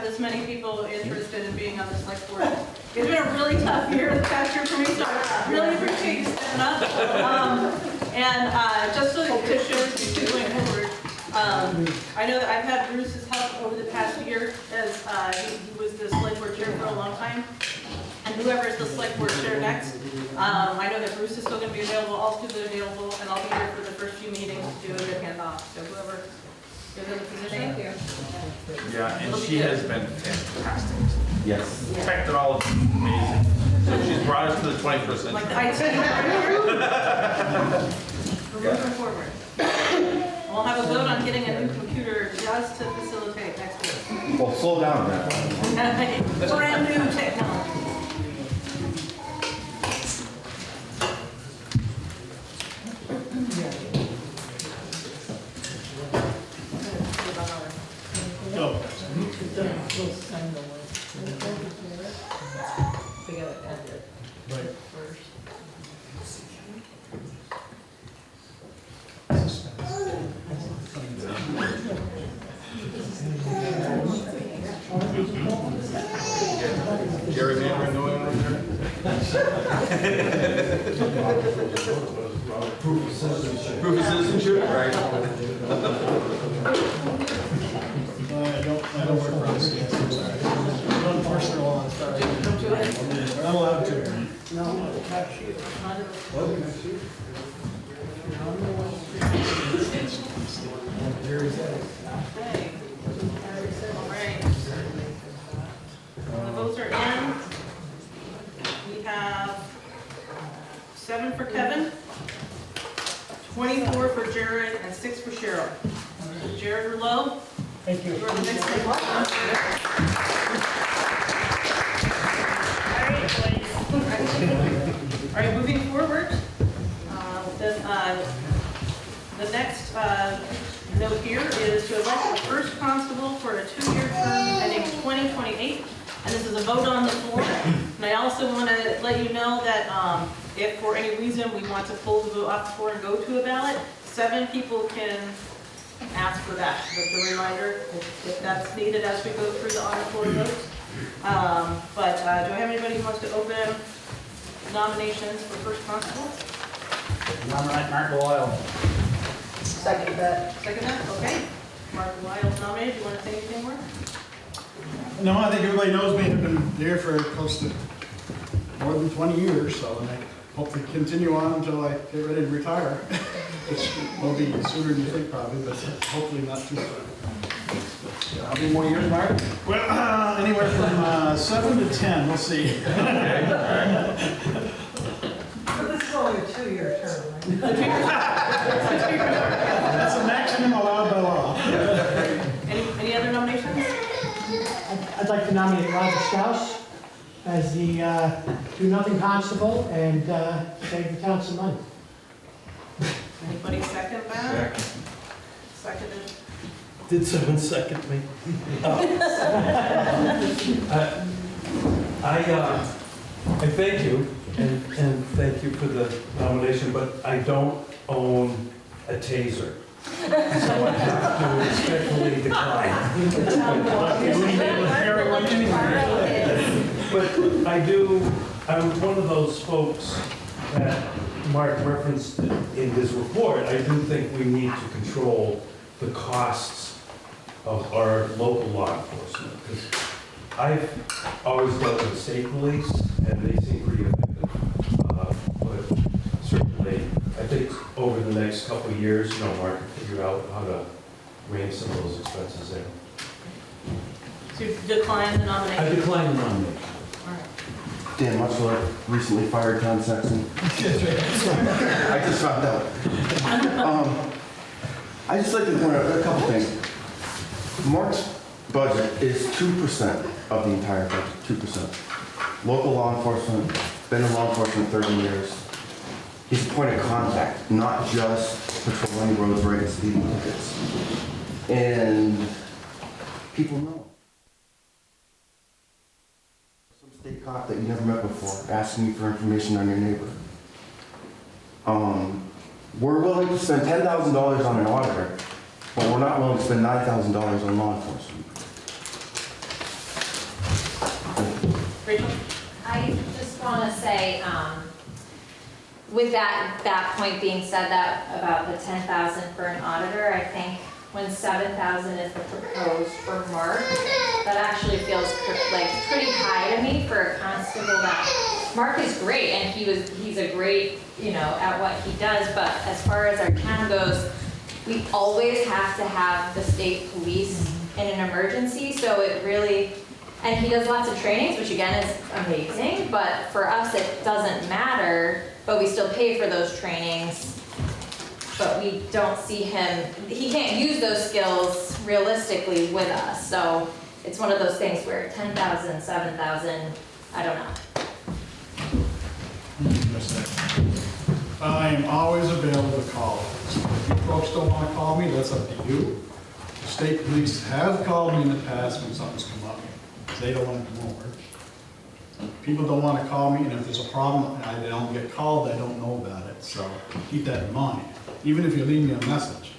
have this many people interested in being on the select board. It's been a really tough year, the past year for me, so I really appreciate you stepping up. Just so to show you going forward, I know that I've had Bruce's help over the past year as he was the select board chair for a long time. And whoever is the select board chair next, I know that Bruce is still going to be available, I'll still be available, and I'll be here for the first few meetings to do a good handoff. So whoever is in the position. Thank you. Yeah, and she has been fantastic. Yes. Technology, amazing. So she's brought us to the 21st century. Like the IT. We're moving forward. We'll have a vote on getting a new computer just to facilitate next week. Well, slow down now. Brand new technology. Gary Mandarin going over there? Proof of citizenship. Proof of citizenship, right? I don't work for us. I'm sorry. I don't enforce the law, I'm sorry. I'm not allowed to. Okay. All right. The votes are in. We have 7 for Kevin, 24 for Jared, and 6 for Cheryl. Jared Rouleau, Thank you. you're the next in line. All right, moving forward, the next note here is to elect the first constable for a 2-year term ending 2028. And this is a vote on the floor. And I also want to let you know that if for any reason we want to pull the vote off the floor and go to a ballot, 7 people can ask for that. Just a reminder, if that's needed as we go through the on the floor votes. Do I have anybody who wants to open nominations for first constable? Nominate Mark Lyle. Second that. Second that, okay. Mark Lyle's nominated. Do you want to say anything more? No, I think everybody knows me. I've been there for close to more than 20 years, so I hope to continue on until I get ready to retire, which will be sooner than you think probably, but hopefully not too soon. How many more years, Mark? Well, anywhere from 7 to 10, we'll see. Okay, all right. So this is only a 2-year term, right? That's the maximum allowed by law. Any other nominations? I'd like to nominate Roger Strauss as the do-nothing constable and save the town some money. Anybody second that? Seconded. Did someone second me? I thank you, and thank you for the nomination, but I don't own a taser. So I have to respectfully decline. But I do, I'm one of those folks that Mark referenced in his report. I do think we need to control the costs of our local law enforcement. Because I've always dealt with the state police, and they seem pretty effective. But certainly, I think over the next couple of years, Mark can figure out how to rein some of those expenses in. So you decline the nomination? I decline the nomination. All right. Dan Muchler recently fired John Sexton. I just found out. I just like to point out a couple things. Mark's budget is 2% of the entire budget, 2%. Local law enforcement, been in law enforcement 30 years. He's a point of contact, not just patrolling roads, writing speeding tickets. And people know. Some state cop that you never met before asking you for information on your neighbor. We're willing to spend $10,000 on an auditor, but we're not willing to spend $9,000 on law enforcement. Rachel? I just want to say, with that point being said, that about the 10,000 for an auditor, I think when 7,000 is the proposed for Mark, that actually feels like pretty high to me for a constable. That Mark is great, and he's a great, at what he does, but as far as our town goes, we always have to have the state police in an emergency, so it really, and he does lots of trainings, which again is amazing, but for us it doesn't matter, but we still pay for those trainings, but we don't see him, he can't use those skills realistically with us, so it's one of those things where 10,000, 7,000, I don't know. I am always available to call. If you folks don't want to call me, that's up to you. The state police have called me in the past when something's come up. They don't want to come over. People don't want to call me, and if there's a problem and I don't get called, I don't know about it. So keep that in mind, even if you leave me a message.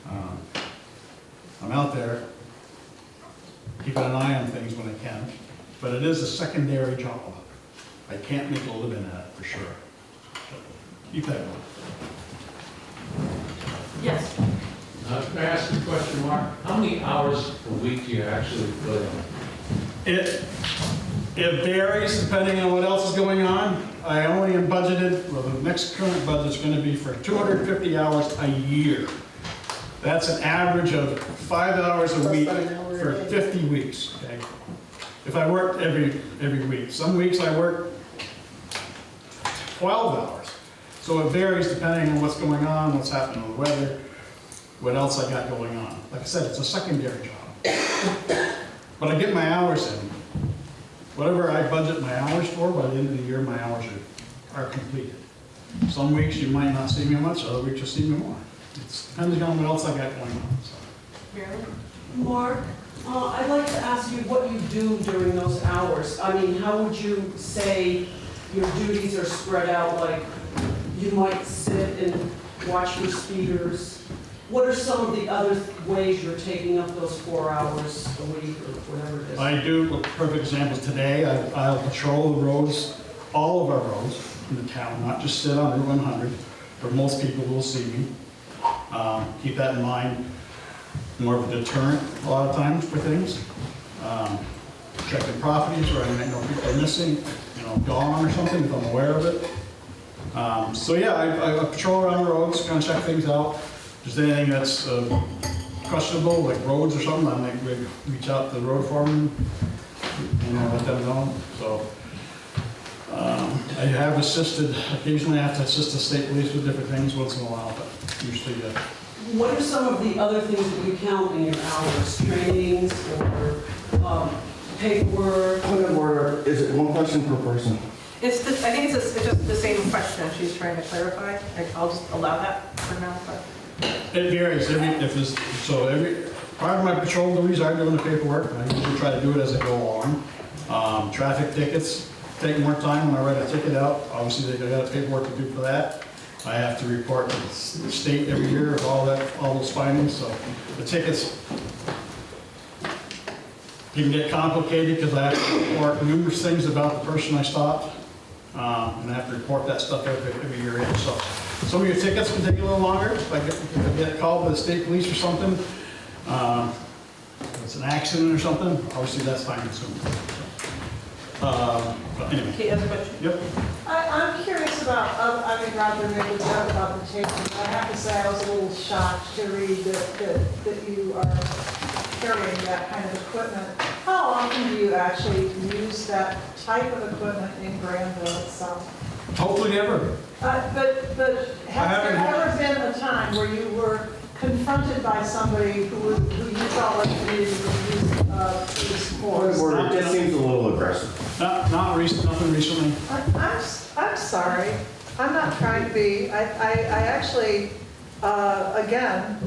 I'm out there keeping an eye on things when I can, but it is a secondary job. I can't make a living at it for sure. Keep that going. Yes. Can I ask a question, Mark? How many hours a week do you actually put in? It varies depending on what else is going on. I only am budgeted, well, the next current budget is going to be for 250 hours a year. That's an average of 5 hours a week for 50 weeks, okay? If I worked every week. Some weeks I work 12 hours. So it varies depending on what's going on, what's happening with the weather, what else I got going on. Like I said, it's a secondary job. But I get my hours in. Whatever I budget my hours for, by the end of the year, my hours are completed. Some weeks you might not see me much, other weeks you'll see me more. It depends on what else I got going on. So. Mark, I'd like to ask you what you do during those hours. I mean, how would you say your duties are spread out? Like, you might sit and watch your speeders. What are some of the other ways you're taking up those 4 hours a week or whatever it is? I do, a perfect example is today, I'll patrol the roads, all of our roads in the town, not just sit on Route 100, where most people will see me. Keep that in mind, more of a deterrent a lot of times for things. Checking properties where I might know people are missing, gone or something, if I'm aware of it. So yeah, I patrol around the roads, kind of check things out. If there's anything that's questionable, like roads or something, I might reach out to the road foreman, let them know. So I have assisted, occasionally I have to assist the state police with different things once in a while, but usually, What are some of the other things that you count in your hours? Trainings or paperwork? Point of order, is it one question per person? I think it's just the same question she's trying to clarify. I'll just allow that for now, but. it varies. Part of my patrol duties are doing the paperwork. I usually try to do it as I go along. Traffic tickets take more time when I write a ticket out. Obviously, they got paperwork to do for that. I have to report to the state every year of all those findings. So the tickets can get complicated because I have to report numerous things about the person I stopped. And I have to report that stuff every year in. So some of your tickets can take a little longer. If I get called by the state police or something, if it's an accident or something, obviously that's time consuming. But anyway. Kate has a question. Yep. I'm curious about, Roger made a joke about the tapes. I have to say I was a little shocked to read that you are carrying that kind of equipment. How often do you actually use that type of equipment in Granville itself? Hopefully never. But has there ever been a time where you were confronted by somebody who you felt like you needed to use police force? It just seems a little aggressive. Nothing recently. I'm sorry. I'm not trying to be. I actually, again,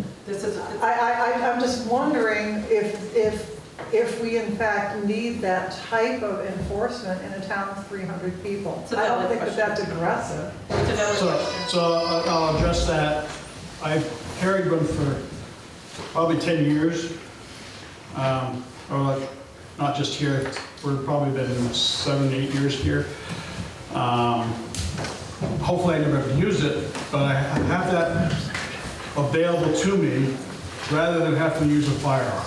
I'm just wondering if we in fact need that type of enforcement in a town of 300 people. I don't think that's aggressive. So I'll address that. I've carried one for probably 10 years. Or like not just here, we've probably been 7, 8 years here. Hopefully I never have to use it, but I have that available to me rather than have to use a firearm.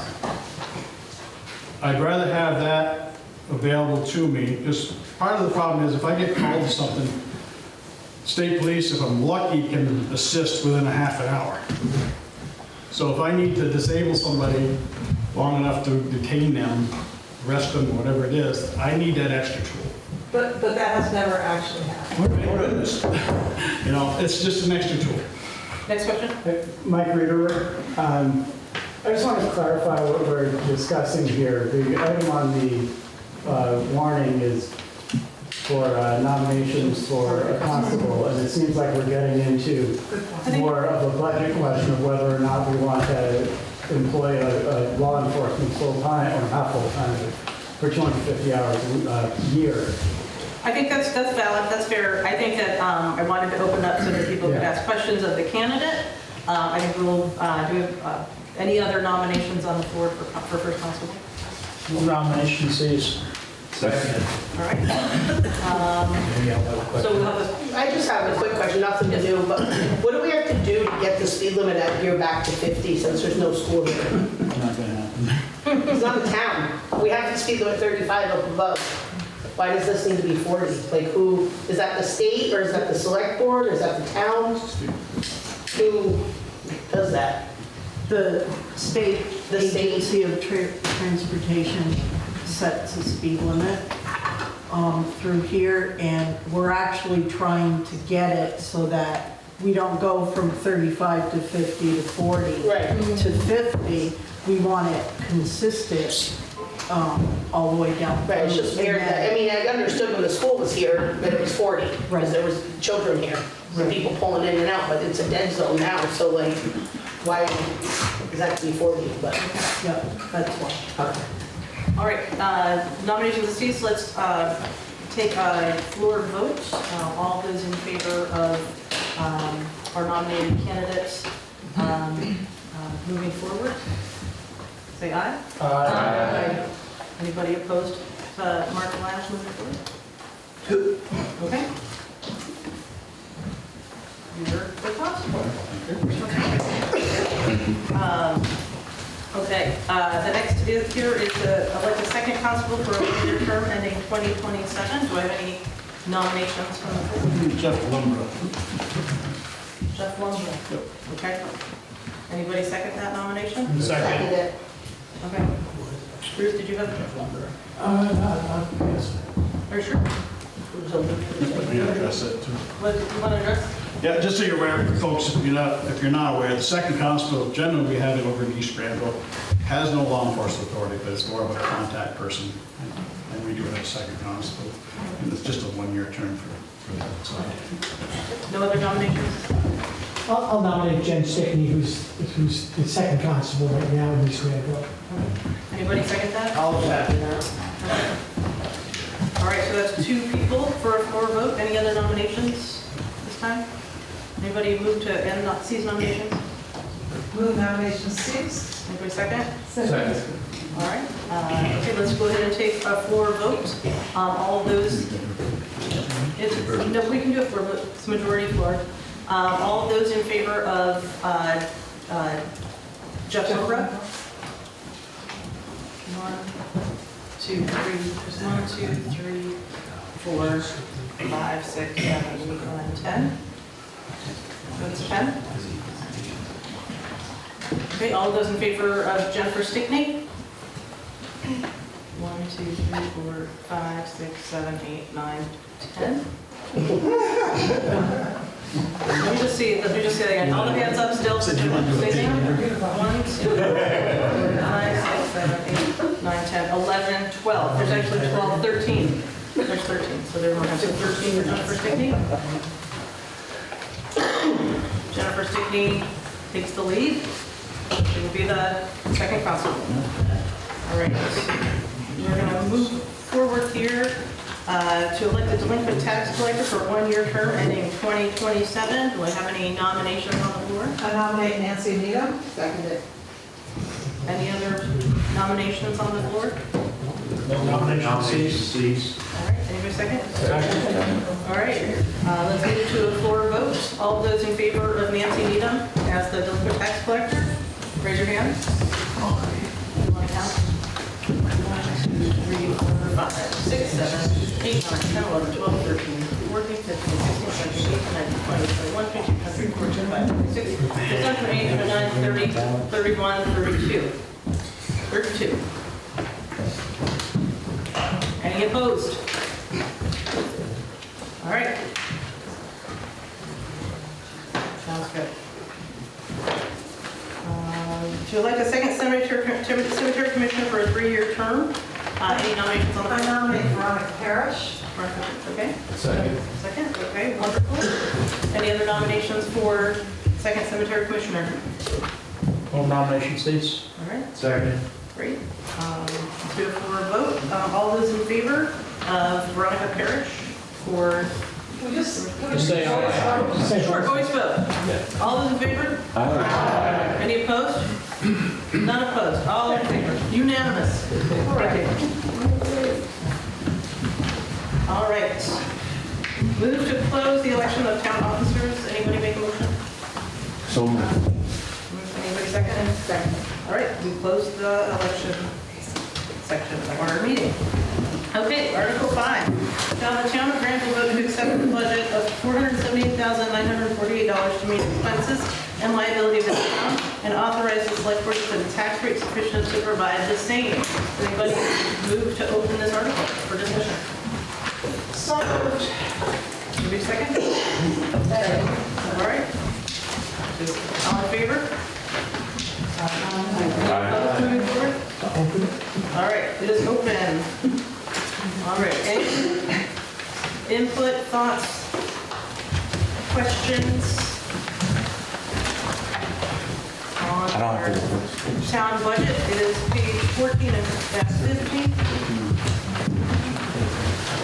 I'd rather have that available to me, because part of the problem is if I get called to something, state police, if I'm lucky, can assist within a half an hour. So if I need to disable somebody long enough to detain them, arrest them, whatever it is, I need that extra tool. But that has never actually happened. Oh, goodness. You know, it's just an extra tool. Next question? Mike Reeder, I just want to clarify what we're discussing here. The item on the warning is for nominations for a constable, and it seems like we're getting into more of a budget question of whether or not we want to employ a law enforcement full-time, or not full-time, for 250 hours a year. I think that's valid, that's fair. I think that I wanted to open up so that people could ask questions of the candidate. I think we'll do any other nominations on the floor for first constable. Nomination cease. Second. All right. So we'll have I just have a quick question, nothing to do, but what do we have to do to get the speed limit out here back to 50 since there's no school here? Not gonna happen. It's not the town. We have the speed limit 35 up above. Why does this need to be 40? Like who, is that the state or is that the select board or is that the town? Who does that? The state The state. agency of transportation sets a speed limit through here, and we're actually trying to get it so that we don't go from 35 to 50 to 40 to 50. We want it consistent all the way down. Right, it's just weird that, I mean, I understood when the school was here that it was 40, because there was children here, and people pulling in and out, but it's a dead zone now, so like, why exactly 40, but. Yeah, that's why. Okay. All right, nominations cease. Let's take a floor vote. All those in favor of our nominated candidates moving forward, say aye. Aye. Anybody opposed to Mark Lash moving forward? Okay. You're the constable. Okay, the next here is to elect a second constable for a one-year term ending 2027. Do I have any nominations from the board? Jeff Lumbrough. Jeff Lumbrough. Yep. Okay. Anybody second that nomination? Second. Okay. Bruce, did you have? Yes. Are you sure? Let me address it too. What do you want to address? Yeah, just so you're aware, folks, if you're not aware, the second constable, generally we have it over in East Granville, has no law enforcement authority, but it's more of a contact person, and we do have a second constable, and it's just a one-year term for that. So. No other nominations? I'll nominate Jen Stickney, who's the second constable right now in East Granville. Anybody second that? I'll second that. Okay. All right, so that's 2 people for a floor vote. Any other nominations this time? Anybody move to end cease nominations? Move nominations cease. Anybody second? Second. All right. Okay, let's go ahead and take a floor vote. All those, no, we can do a floor vote. It's majority floor. All of those in favor of Jeff Lumbrough? 1, 2, 3. There's 1, 2, 3, 4, 5, 6, 7, 8, 9, 10. That's 10. Okay, all those in favor of Jennifer Stickney? 1, 2, 3, 4, 5, 6, 7, 8, 9, 10. Let me just see again. All the hands up still. Stay there. 1, 2, 3, 4, 5, 6, 7, 8, 9, 10, 11, 12. There's actually 12, 13. There's 13. So there we have 13 for Jennifer Stickney. Jennifer Stickney takes the lead. She will be the second constable. All right. We're going to move forward here to elect a delinquent tax collector for a one-year term ending 2027. Do I have any nominations on the floor? I nominate Nancy Needham. Second it. Any other nominations on the floor? Nomination cease. All right, anybody second? All right, let's move to a floor vote. All those in favor of Nancy Needham as the delinquent tax collector, raise your hand. You want to count? 1, 2, 3, 4, 5, 6, 7, 8, 9, 10, 11, 12, 13, 14, 15, 16, 17, 18, 19, 20, 21, 22, 23, 24, 25, 26, 27, 28, 29, 30, 31, 32. 32. Any opposed? All right. Sounds good. To elect a second cemetery commissioner for a 3-year term. Any nominations on the? I nominate Veronica Parrish. Okay. Second. Second, okay, wonderful. Any other nominations for second cemetery commissioner? All nomination cease. All right, Second. great. Let's do it for a vote. All those in favor of Veronica Parrish for? Just say aye. Sure, voice vote. All those in favor? Aye. Any opposed? None opposed. All in favor? Unanimous. Thank you. All right. Move to close the election of town officers. Anybody make a motion? So moved. Anybody second? Second. All right, we close the election section of our meeting. Okay, Article 5. Now, the town of Granville voted to accept the budget of $478,948 to meet expenses and liability of the town and authorize the select board to set a tax rate sufficient to provide the same. Anybody move to open this article for discussion? So moved. Should we second? Second. All right. All in favor? Opposed, moving forward? All right, it is open. All right, any input, thoughts, questions on our town budget? It is page 14 and 15.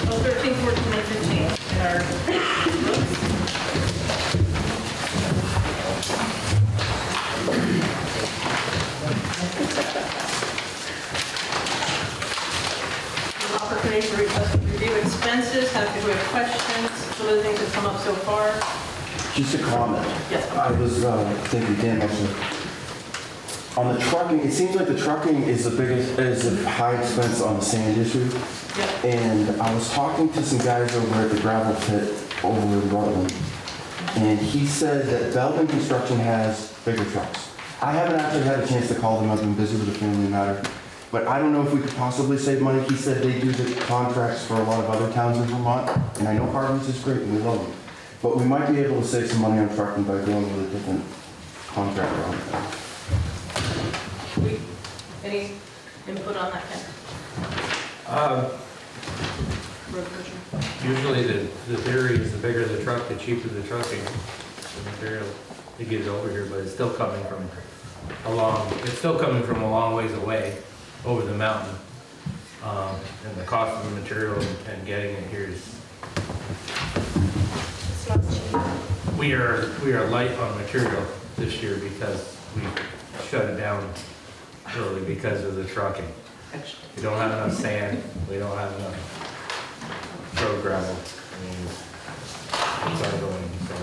Oh, 13, 14, and 15 in our books. Opportunity to review expenses, if we have questions, some of the things that come up so far. Just a comment. Yes. I was thinking, Dan, also, on the trucking, it seems like the trucking is a high expense on the sand issue. Yep. And I was talking to some guys over at the gravel pit over in Rutland, and he said that Belden Construction has bigger trucks. I haven't actually had a chance to call them. I've been busy with a family matter. But I don't know if we could possibly save money. He said they do the contracts for a lot of other towns in Vermont, and I know Harvard's is great, and we love them. But we might be able to save some money on trucking by going with a different contractor on it. Any input on that, Ken? Road commissioner? Usually the theory is the bigger the truck, the cheaper the trucking, the material to get it over here, but it's still coming from a long ways away over the mountain. And the cost of the material and getting it here is, we are light on material this year because we shut it down early because of the trucking. We don't have enough sand, we don't have enough road gravel. I mean, it's ongoing, so.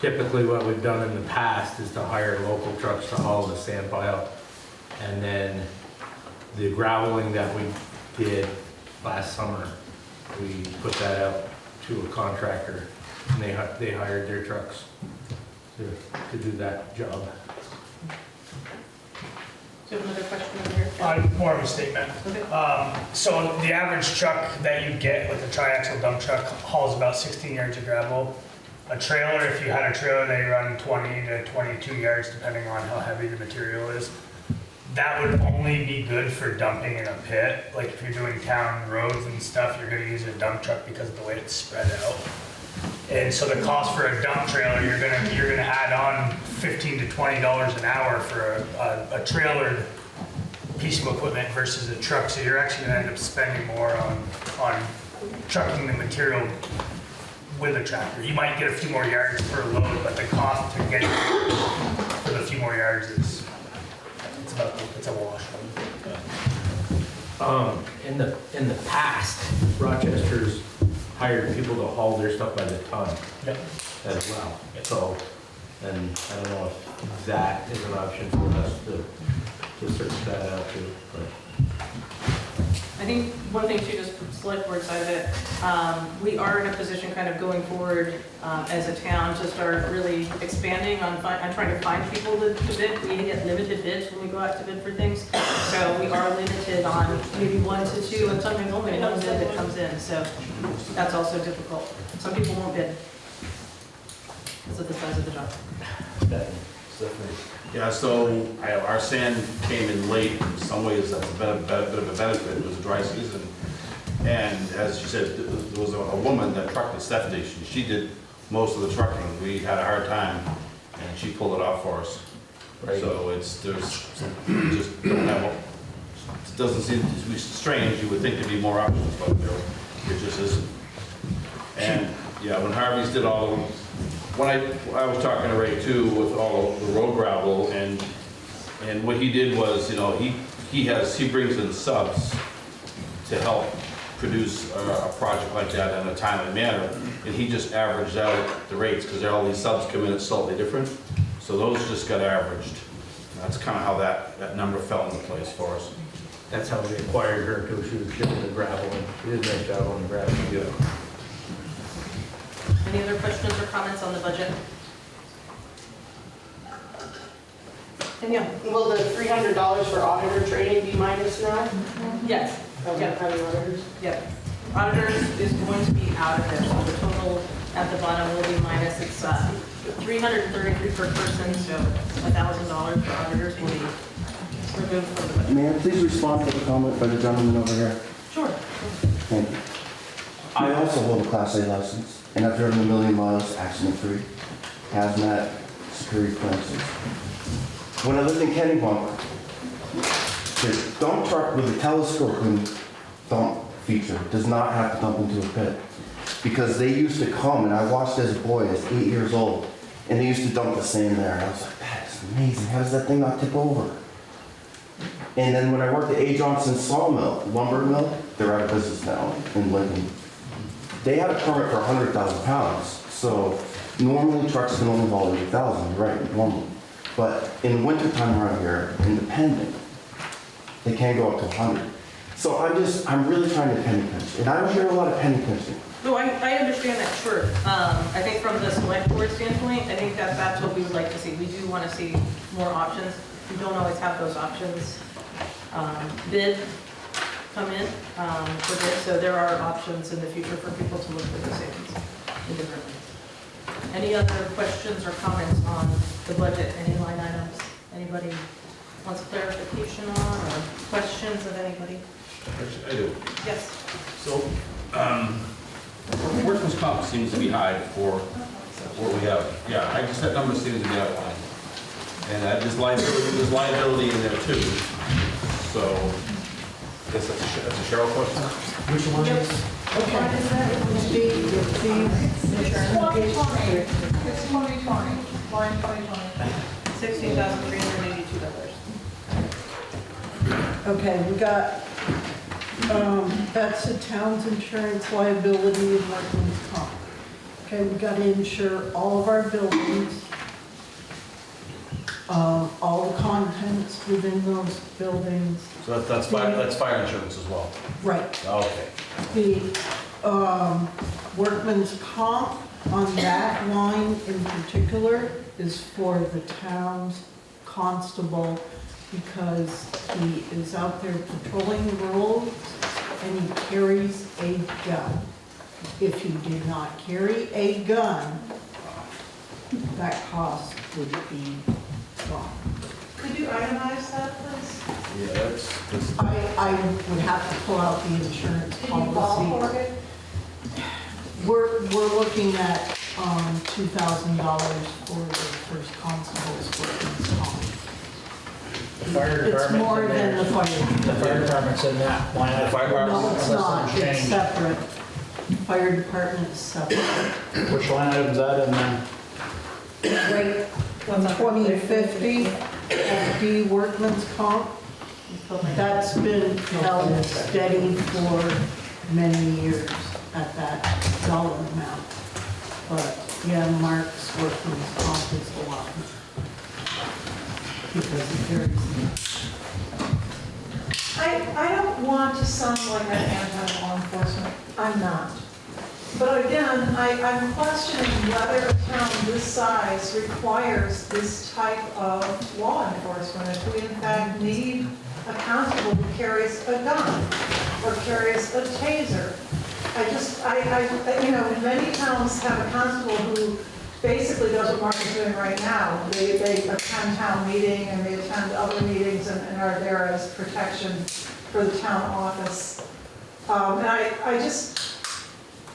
Typically what we've done in the past is to hire local trucks to haul the sand pile. And then the graveling that we did last summer, we put that out to a contractor and they hired their trucks to do that job. Do you have another question over here? More of a statement. Okay. So the average truck that you get with a triaxle dump truck hauls about 16 yards of gravel. A trailer, if you had a trailer, they run 20 to 22 yards depending on how heavy the material is. That would only be good for dumping in a pit. Like if you're doing town roads and stuff, you're gonna use a dump truck because of the way it's spread out. And so the cost for a dump trailer, you're gonna add on $15 to $20 an hour for a trailered piece of equipment versus a truck. So you're actually gonna end up spending more on trucking the material with a tractor. You might get a few more yards per load, but the cost to get for the few more yards is it's a wash. In the past, Rochester's hired people to haul their stuff by the ton as well. So, and I don't know if that is an option for us to search that out too, but. I think one thing too, just from the select board side of it, we are in a position kind of going forward as a town to start really expanding on trying to find people to bid. We get limited bids when we go out to bid for things. So we are limited on maybe 1 to 2 and sometimes only 1 bid that comes in. So that's also difficult. Some people won't bid because of the size of the job. Yeah, so our sand came in late. In some ways, that's a bit of a benefit. It was a dry season. And as she said, there was a woman that trucked at Stephanie. She did most of the trucking. We had a hard time, and she pulled it off for us. Right. So we just don't have, it doesn't seem to be strange. You would think there'd be more options, but it just isn't. And yeah, when Harvey's did all of them, when I was talking to Ray too with all the road gravel, and what he did was, you know, he brings in subs to help produce a project like that in a timely manner, and he just averaged out the rates because all these subs come in at slightly different, so those just got averaged. That's kind of how that number fell into place for us. That's how we acquired her too. She was doing the gravel, and she did a nice job on the gravel. Yeah. Any other questions or comments on the budget? Danielle? Will the $300 for auditor training be minus now? Yes. Yep. Auditors? Yep. Auditors is going to be out of there, so the total at the bottom will be minus. It's $333 per person, so $1,000 for auditors will be removed from the budget. May I please respond to the comment by the gentleman over here? Sure. Thank you. I also hold a Class A license, and I've driven 1 million miles accident-free, hazmat, security clearances. When I lived in Kennebunk, the dump truck with a telescoping dump feature does not have to dump into a pit. Because they used to come, and I watched as a boy, as 8 years old, and they used to dump the sand there, and I was like, that is amazing, how does that thing not tip over? And then when I worked at A. Johnson Sawmill, lumber mill, they're out of business now in Lincoln. They had a permit for 100,000 pounds, so normally trucks can only haul 8,000, right, normally. But in wintertime around here, independent, they can go up to 100. So I'm really trying to penny pinch, and I don't hear a lot of penny pinching. No, I understand that, sure. I think from the select board standpoint, I think that's what we would like to see. We do want to see more options. We don't always have those options. Bid come in for bid, so there are options in the future for people to look for the savings in different ways. Any other questions or comments on the budget, any line items? Anybody wants clarification on or questions of anybody? I do. Yes. So, workman's comp seems to be high for what we have. Yeah, that number seems to be outlined. And there's liability in there too. So, I guess that's a Cheryl question. Which one is? Okay. It's 2020, line 2020. $16,382. Okay, we got, that's the town's insurance liability and workman's comp. Okay, we got to insure all of our buildings, all the contents within those buildings. So that's fire insurance as well. Right. Okay. The workman's comp on that line in particular is for the town's constable because he is out there patrolling the roads and he carries a gun. If he did not carry a gun, that cost would be gone. Could you itemize that, please? Yeah, that's I would have to pull out the insurance Did you ballpark policy. it? We're looking at $2,000 for the first constable's workman's comp. The fire It's department's more in than there. the fire. The fire department's in that line item. No, it's not, it's Change. separate. Fire department is separate. Which line item's that in then? Right, 2050, FD workman's comp, That's been held steady for many years at that dollar amount. But yeah, Mark's working his office a lot because it varies. I don't want to sound like I'm anti-law enforcement. I'm not. But again, I'm questioning whether a town this size requires this type of law enforcement. If we in fact need a constable who carries a gun or carries a taser. Many towns have a constable who basically does what Mark is doing right now. They attend town meeting and they attend other meetings and are there as protection for the town office. And I just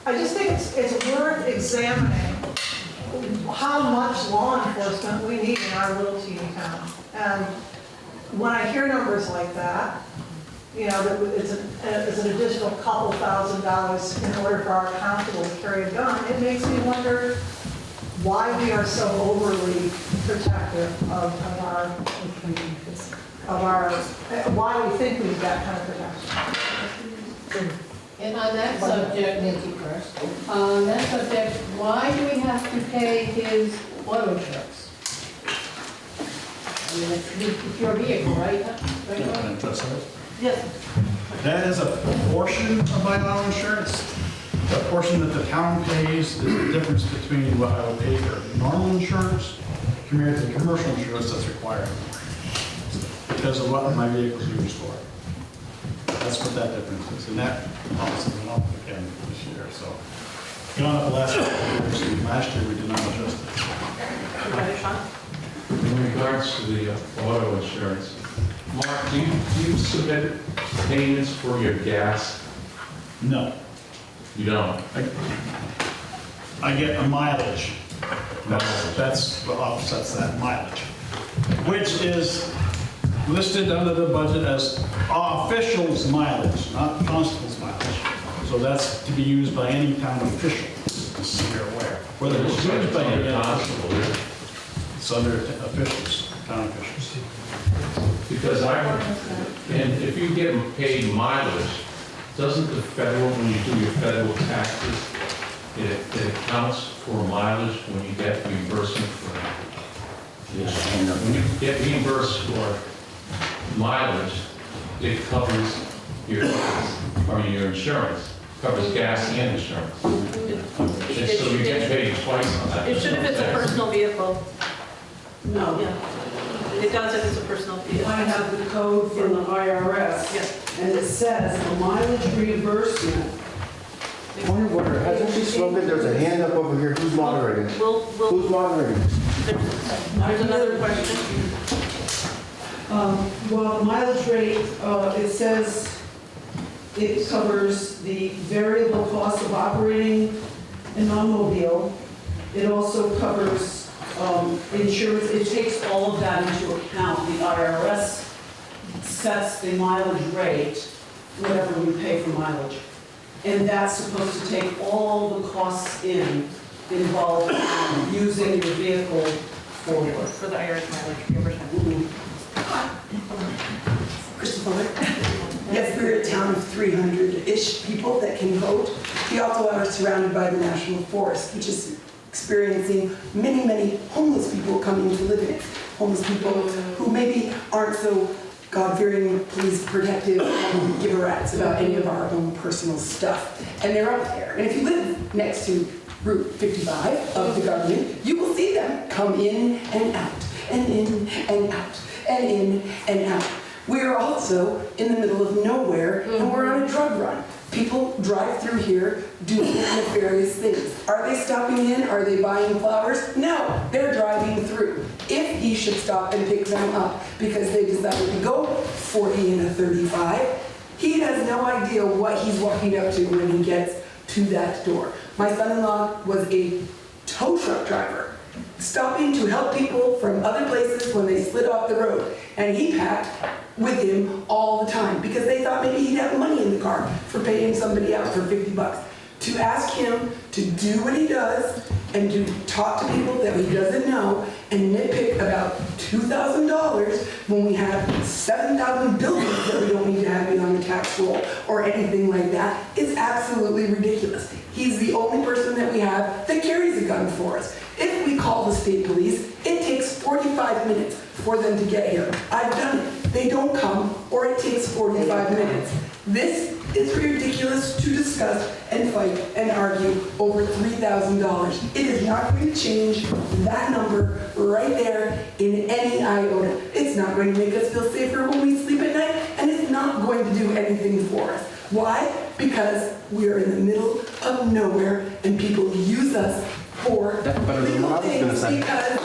think it's worth examining how much law enforcement we need in our little teeny town. And when I hear numbers like that, that it's an additional couple $1,000s in order for our constable to carry a gun, it makes me wonder why we are so overly protective of why we think we need that kind of protection. And on that subject, why do we have to pay his auto insurance? I mean, it's your vehicle, right? Yes. That is a portion of my auto insurance. The portion that the town pays is the difference between what I would pay for normal insurance compared to the commercial insurance that's required. Because of what my vehicle is used for. That's what that difference is. And that policy went up again this year, so. Gone up the last couple of years. Last year we did not adjust it. In regards to the auto insurance, Mark, do you submit payments for your gas? No. You don't? I get a mileage. That's what offsets that mileage, which is listed under the budget as officials' mileage, not constable's mileage. So that's to be used by any town official, just so you're aware. Whether it's used by any constable, it's under officials, town officials. Because and if you get paid mileage, doesn't the federal, when you do your federal taxes, it accounts for mileage when you get reimbursement for that? Yes. When you get reimbursed for mileage, it covers your insurance, covers gas and insurance. And so you get paid twice on that. It should if it's a personal vehicle. No. Yeah. It does if it's a personal vehicle. I have the code from the IRS, and it says the mileage reimbursement. Point of order, hasn't she spoken? There's a hand up over here. Who's moderating? Who's moderating? There's another question. Well, the mileage rate, it says it covers the variable cost of operating an automobile. It also covers insurance. It takes all of that into account. The IRS sets the mileage rate, whatever we pay for mileage. And that's supposed to take all the costs involved in using your vehicle for the IRS mileage reimbursement. Christopher, yes, we're a town of 300-ish people that can vote. We also are surrounded by the National Forest, which is experiencing many, many homeless people coming to live in it. Homeless people who maybe aren't so God-fearing, police protective, and give a rat's about any of our own personal stuff. And they're up there. And if you live next to Route 55 of the government, you will see them come in and out, and in and out, and in and out. We're also in the middle of nowhere, and we're on a drug run. People drive through here doing nefarious things. Are they stopping in? Are they buying flowers? No, they're driving through. If he should stop and pick them up because they decided to go 40 and a 35, he has no idea what he's walking up to when he gets to that door. My son-in-law was a tow truck driver, stopping to help people from other places when they slid off the road. And he packed with him all the time because they thought maybe he'd have money in the car for paying somebody out for $50. To ask him to do what he does and to talk to people that he doesn't know and nitpick about $2,000 when we have 7,000 buildings that we don't need to have it on the tax roll or anything like that is absolutely ridiculous. He's the only person that we have that carries a gun for us. If we call the state police, it takes 45 minutes for them to get here. I've done it. They don't come, or it takes 45 minutes. This is ridiculous to discuss and fight and argue over $3,000. It is not going to change that number right there in any iota. It's not going to make us feel safer when we sleep at night, and it's not going to do anything for us. Why? Because we are in the middle of nowhere, and people use us for legal things because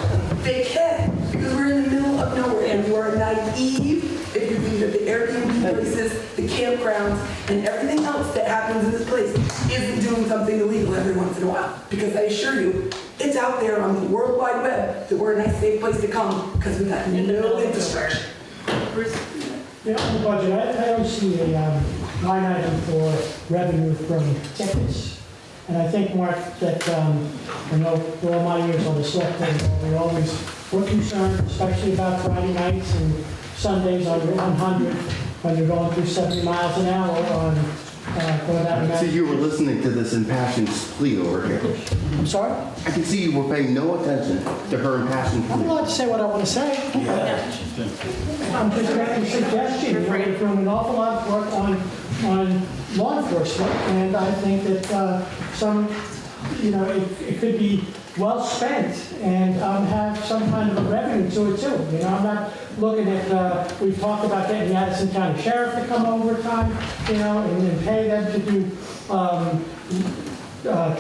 they can. Because we're in the middle of nowhere, and you are naive if you think that the Airbnb places, the campgrounds, and everything else that happens in this place isn't doing something illegal every once in a while. Because I assure you, it's out there on the World Wide Web that we're a nice safe place to come because we got no infrastructure. Yeah, on the budget, I don't see a line item for revenue from tickets. And I think, Mark, that, I know for all my years on the select board, we always were concerned, especially about Friday nights and Sundays on 100, when you're going through 70 miles an hour on, for that. I can see you were listening to this impassioned plea over here. I'm sorry? I can see you were paying no attention to her impassioned plea. I'm allowed to say what I want to say. I'm just making a suggestion. You know, we're doing an awful lot of work on law enforcement, and I think that some, you know, it could be well spent and have some kind of a revenue to it too. You know, I'm not looking at, we've talked about getting the Addison County Sheriff to come overtime, you know, and pay them to do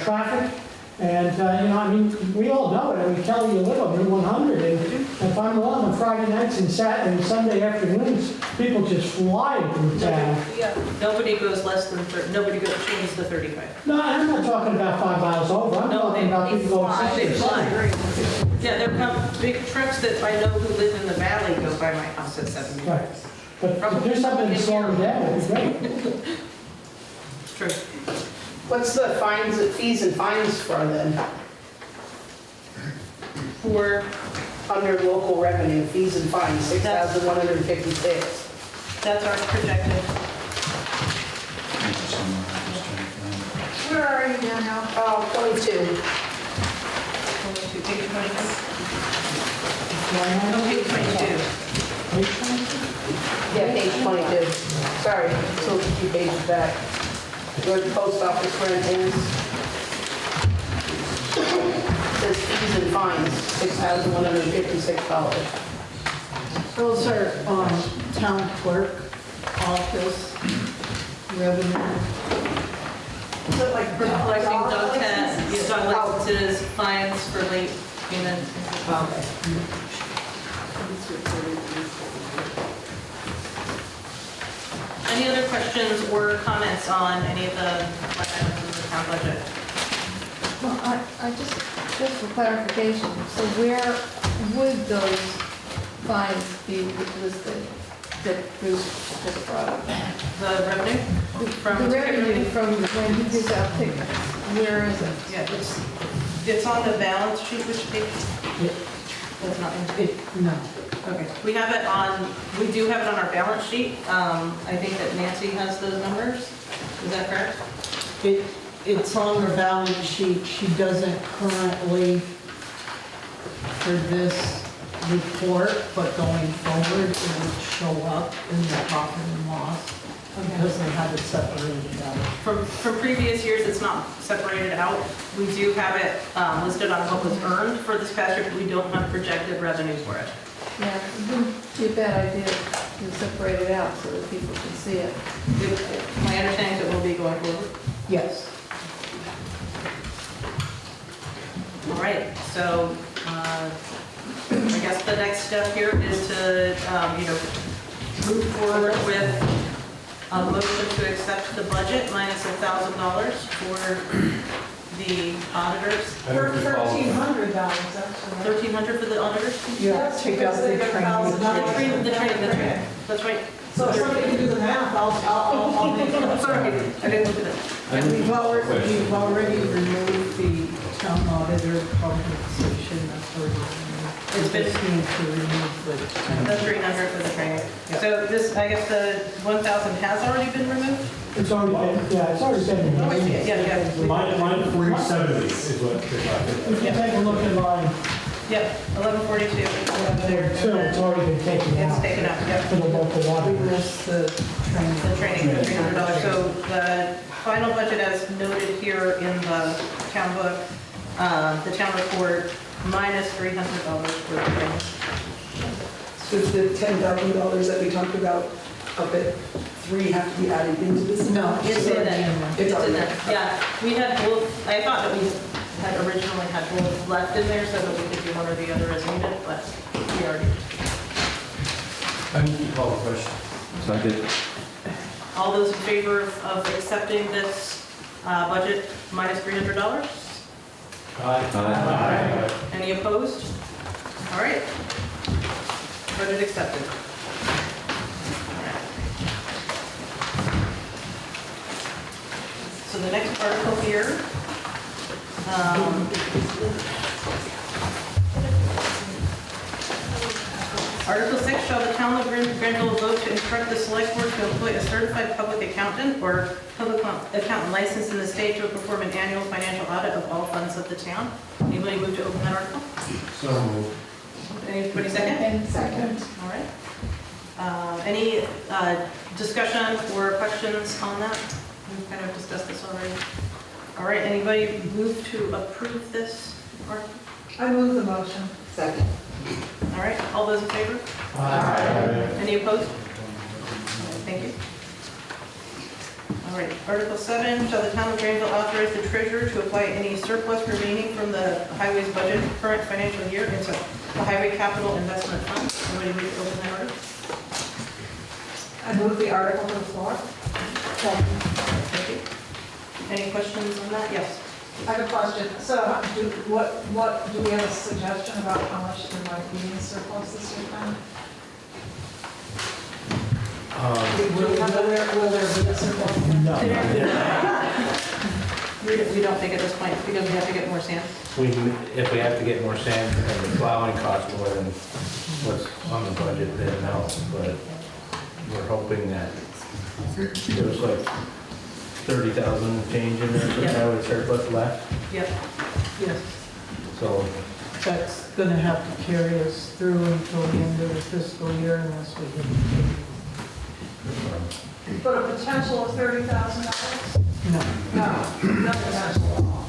traffic. And, you know, I mean, we all know it. I mean, Kelly, you live on Route 100, and if I'm along on Friday nights and Saturday and Sunday afternoons, people just fly through town. Yeah, nobody goes less than, nobody changes to 35. No, I'm not talking about 5 miles over. I'm talking about people going 60. Yeah, there come big trucks that I know who live in the valley go by my house at 70. Right. But if there's something to slow them down, it'd be great. True. What's the fees and fines for then? For under local revenue, fees and fines, 6,156. That's our projected. Where are you now? 22. Page 22. No, page 22. Yeah, page 22. Sorry, so a few pages back. Where the post office rent is. Says fees and fines, $6,156. Those are town clerk, office, revenue. Is it like collecting dog tags, dog licenses, fines for late payment? Any other questions or comments on any of the line items in the town budget? Well, I just for clarification, so where would those fines be listed that Bruce just brought up? The revenue? The revenue from when he gives out tickets, where is it? Yeah, it's on the balance sheet, which page? That's not in it. No. Okay, we have it on, we do have it on our balance sheet. I think that Nancy has those numbers. Is that correct? It's on her balance sheet. She doesn't currently for this report, but going forward, it would show up in the profit and loss because they have it separated out. From previous years, it's not separated out. We do have it listed on what was earned for this past year, but we don't have projected revenues for it. Yeah, it wouldn't be a bad idea to separate it out so that people can see it. My understanding is it will be going forward. Yes. All right, so I guess the next step here is to, move forward with a motion to accept the budget minus $1,000 for the auditors. $1,300, actually. $1,300 for the auditors? Yeah, take out the training. The training, that's right. So if somebody can do the math, I'll make it. Sorry, I didn't look at it. We've already removed the town auditor compensation, that's already removed. It's been- Just need to remove the. The 300 for the training. So this, I guess the 1,000 has already been removed? It's already been, yeah, it's already been. Oh, I see it, yeah. Line 370 is what they're talking about. If you take a look at line Yep, 1142. there too, it's already been taken It's out. taken out, yep. For the local water. We missed the training. The training for $300. So the final budget as noted here in the town book, the town report, minus $300 for the training. So is the $10,000 that we talked about, of it, 3 have to be added into this? No, it's in there. It's already in there. Yeah, we had both, I thought that we had originally had both left in there so that we could do one or the other as needed, but we already. I need to call the question. Second. All those in favor of accepting this budget minus $300? Aye. Any opposed? All right. Budget accepted. All right. So the next article here. Article 6, shall the town of Granville vote to instruct the select board to employ a certified public accountant or public accountant licensed in the state to perform an annual financial audit of all funds of the town? Anybody move to open that article? So moved. Anybody second? Second. All right. Any discussion or questions on that? We've kind of discussed this already. All right, anybody move to approve this article? I move the motion. Second. All right, all those in favor? Any opposed? Thank you. All right, Article 7, shall the town of Granville authorize the treasurer to apply any surplus remaining from the highways budget current financial year into the highway capital investment fund? Somebody move to open that article? I move the article to the floor. Second. Thank you. Any questions on that? Yes. I have a question. So do we have a suggestion about how much there might be in surplus this year then? Will there be a surplus? No. We don't think at this point because we have to get more sand. If we have to get more sand and the plowing costs more than what's on the budget, then no. But we're hoping that there was like 30,000 change in there, so now with surplus left. Yep. Yes, So that's gonna have to carry us through until the end of the fiscal year unless we get. But a potential of $30,000? No. No, no potential at all.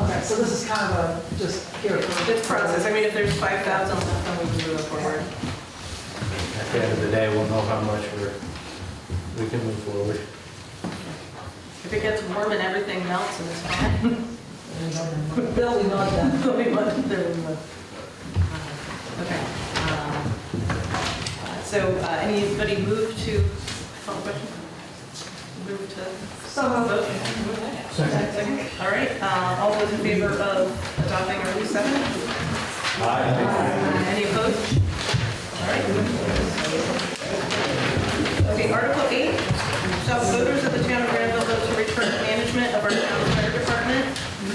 Okay, so this is kind of a, just here. It's process. I mean, if there's 5,000 left, then we can move it forward. at the end of the day, we'll know how much we can move forward. If it gets warm and everything melts and it's fine. Building mud then. Building mud, building mud. Okay. So anybody move to, call the question? Move to? So moved. Vote? Second. All right, all those in favor of adopting Article 7? Aye. Any opposed? All right. Okay, Article 8, shall the voters of the town of Granville vote to return management of our town fire department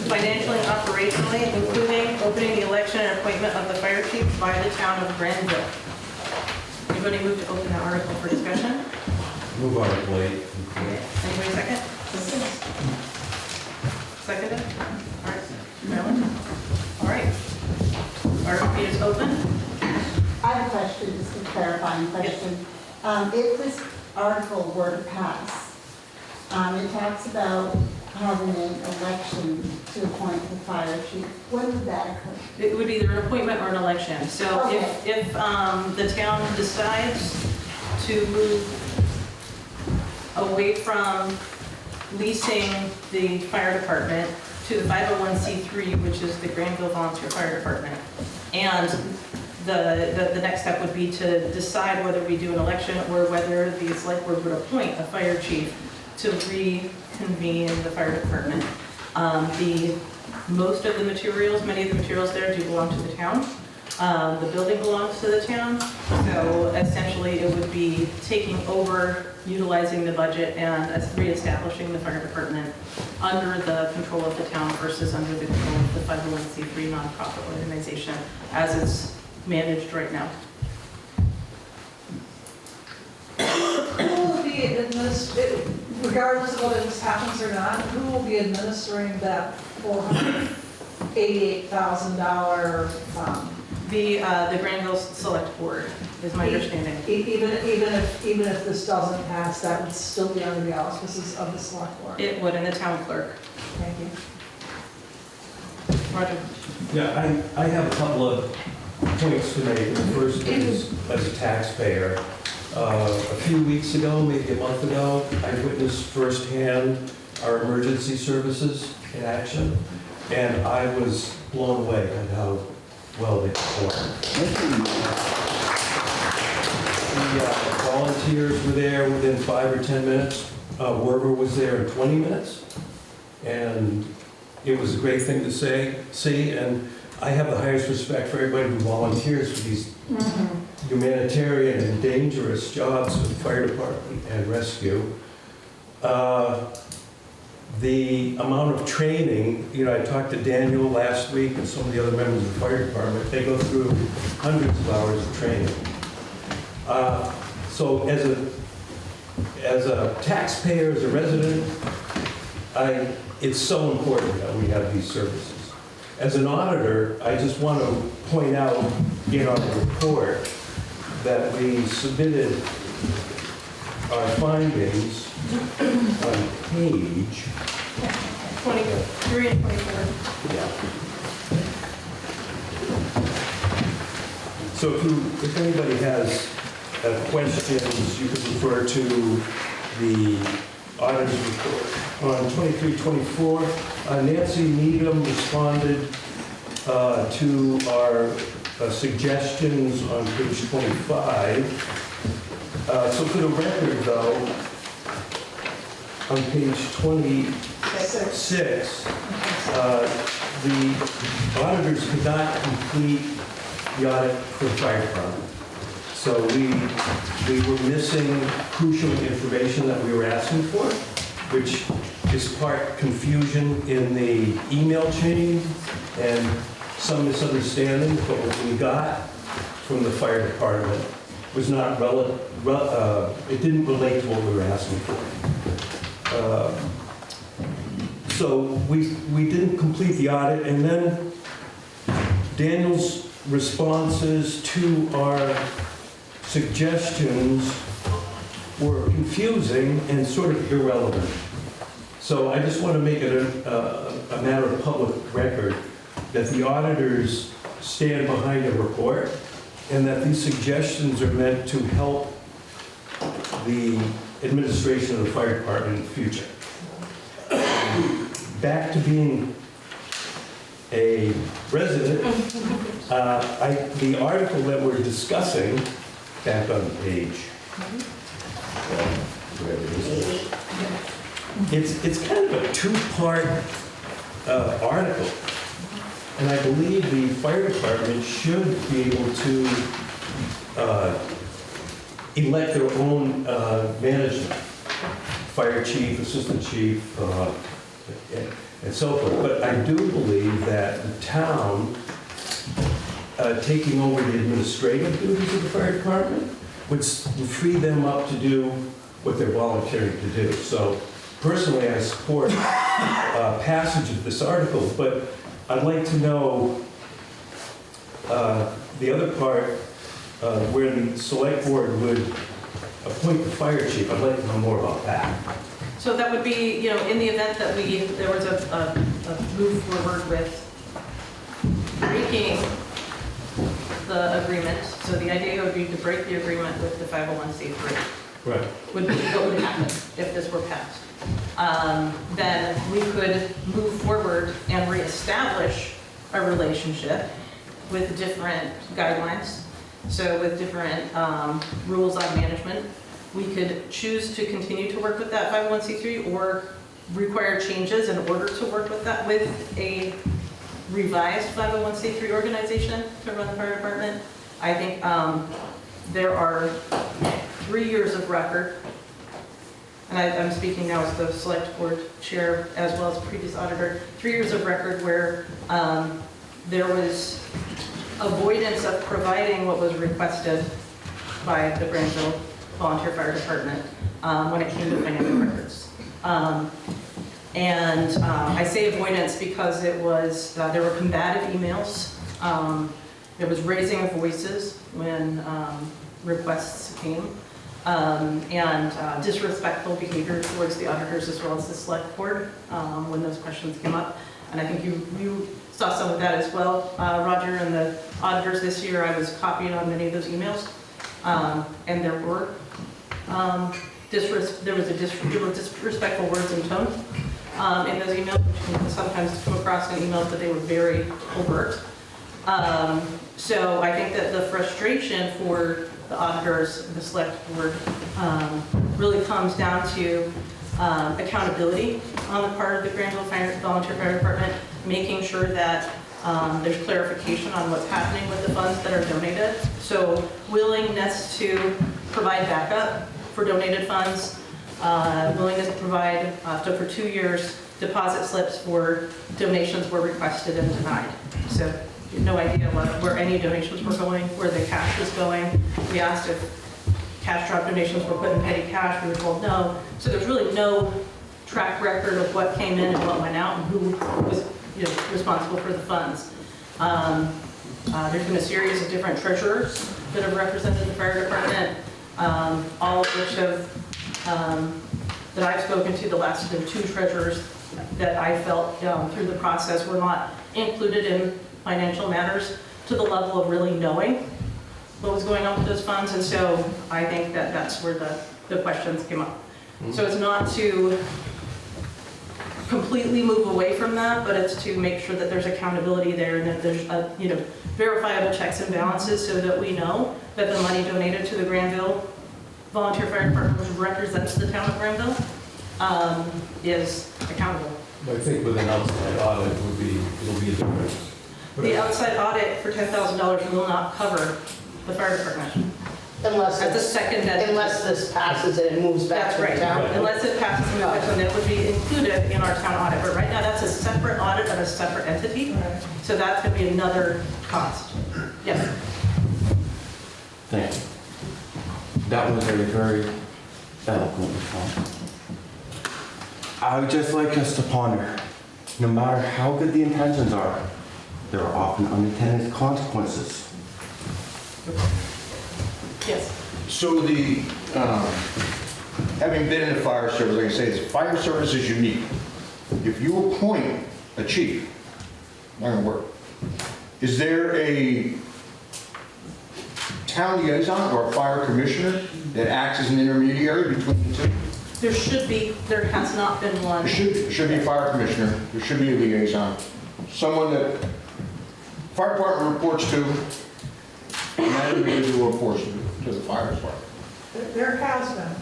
financially and operationally, including opening the election and appointment of the fire chief by the town of Granville. Anybody move to open that article for discussion? Move Article 8. Anybody second? Seconded? All right. Marilyn? All right. Article 8 is open. I have a question, just a clarifying question. If this article were to pass, it talks about having an election to appoint the fire chief. When would that occur? It would be either an appointment or an election. So Okay. if the town decides to move away from leasing the fire department to the 501c3, which is the Granville Volunteer Fire Department, and the next step would be to decide whether we do an election or whether the select board would appoint a fire chief to reconvene the fire department. Most of the materials, many of the materials there do belong to the town. The building belongs to the town, so essentially it would be taking over, utilizing the budget, and reestablishing the fire department under the control of the town versus under the control of the 501c3 nonprofit organization as it's managed right now. Who will be regardless of whether this happens or not, who will be administering that $488,000 fund? The Granville Select Board is my understanding. Even if this doesn't pass, that would still be under the auspices of the Select Board? It would, and the town clerk. Thank you. Roger. Yeah, I have a couple of points to make. The first is, as a taxpayer, a few weeks ago, maybe a month ago, I witnessed firsthand our emergency services in action, and I was blown away at how well they performed. The volunteers were there within 5 or 10 minutes. Werber was there in 20 minutes, and it was a great thing to see, and I have the highest respect for everybody who volunteers for these humanitarian and dangerous jobs for the fire department and rescue. The amount of training, I talked to Daniel last week and some of the other members of the fire department. They go through hundreds of hours of training. So as a taxpayer, as a resident, it's so important that we have these services. As an auditor, I just want to point out in our report that we submitted our findings on page 23 and 24. Yeah. So if anybody has questions, you can refer to the auditor's report. On 23-24, Nancy Needham responded to our suggestions on page 25. So for the record, though, on page 26, the auditors could not complete the audit for the fire department. So we were missing crucial information that we were asking for, which is part confusion in the email chain and some misunderstanding, but what we got from the fire department was not it didn't relate to what we were asking for. So we didn't complete the audit, and then Daniel's responses to our suggestions were confusing and sort of irrelevant. So I just want to make it a matter of public record that the auditors stand behind the report and that these suggestions are meant to help the administration of the fire department in the future. Back to being a resident, the article that we're discussing, back on the page, wherever it is, it's kind of a two-part article. And I believe the fire department should be able to elect their own management, fire chief, assistant chief, and so forth. But I do believe that the town taking over the administrative duties of the fire department would free them up to do what they're volunteering to do. So personally, I support passage of this article, but I'd like to know the other part where the select board would appoint the fire chief. I'd like to know more about that. So that would be, in the event that there was a move forward with breaking the agreement. So the idea would be to break the agreement with the 501c3. Right. Would be what would happen if this were passed. Then we could move forward and reestablish a relationship with different guidelines. So with different rules on management, we could choose to continue to work with that 501c3 or require changes in order to work with that with a revised 501c3 organization to run the fire department. I think there are 3 years of record, and I'm speaking now as the select board chair as well as previous auditor, 3 years of record where there was avoidance of providing what was requested by the Granville Volunteer Fire Department when it came to financial records. I say avoidance because it was, there were combative emails. There was raising of voices when requests came, and disrespectful behavior towards the auditors as well as the select board when those questions came up. And I think you saw some of that as well, Roger, and the auditors this year. I was copied on many of those emails, and there were disrespectful words and tone in those emails, which can sometimes come across in emails that they were very overt. So I think that the frustration for the auditors, the select board, really comes down to accountability on the part of the Granville Volunteer Fire Department, making sure that there's clarification on what's happening with the funds that are donated. So willingness to provide backup for donated funds, willingness to provide, so for 2 years, deposit slips for donations were requested and denied. So no idea where any donations were going, where the cash was going. We asked if cash drop donations were put in petty cash, we were told no. So there's really no track record of what came in and what went out and who was responsible for the funds. There's been a series of different treasurers that have represented the fire department, all of which have, that I've spoken to, the last of the 2 treasurers that I felt through the process were not included in financial matters to the level of really knowing what was going on with those funds. And so I think that that's where the questions came up. So it's not to completely move away from that, but it's to make sure that there's accountability there and that there's verifiable checks and balances so that we know that the money donated to the Granville Volunteer Fire Department, which represents the town of Granville, is accountable. I think with an outside audit it'll be a difference. The outside audit for $10,000 will not cover the fire department. Unless That's the second that. unless this passes and it moves back That's to right. the town. Unless it passes and moves, and that would be included in our town audit. But right now, that's a separate audit of a separate entity. So that's going to be another cost. Yes. Thank you. That was a very eloquent response. I would just like us to ponder, no matter how good the intentions are, there are often unintended consequences. Yes. So having been in the fire service, like I say, the fire service is unique. If you appoint a chief, not gonna work. Is there a town liaison or a fire commissioner that acts as an intermediary between the two? There should be. There has not been one. There should be a fire commissioner. There should be a liaison. Someone that fire department reports to, and that individual reports to the fire department. There has been.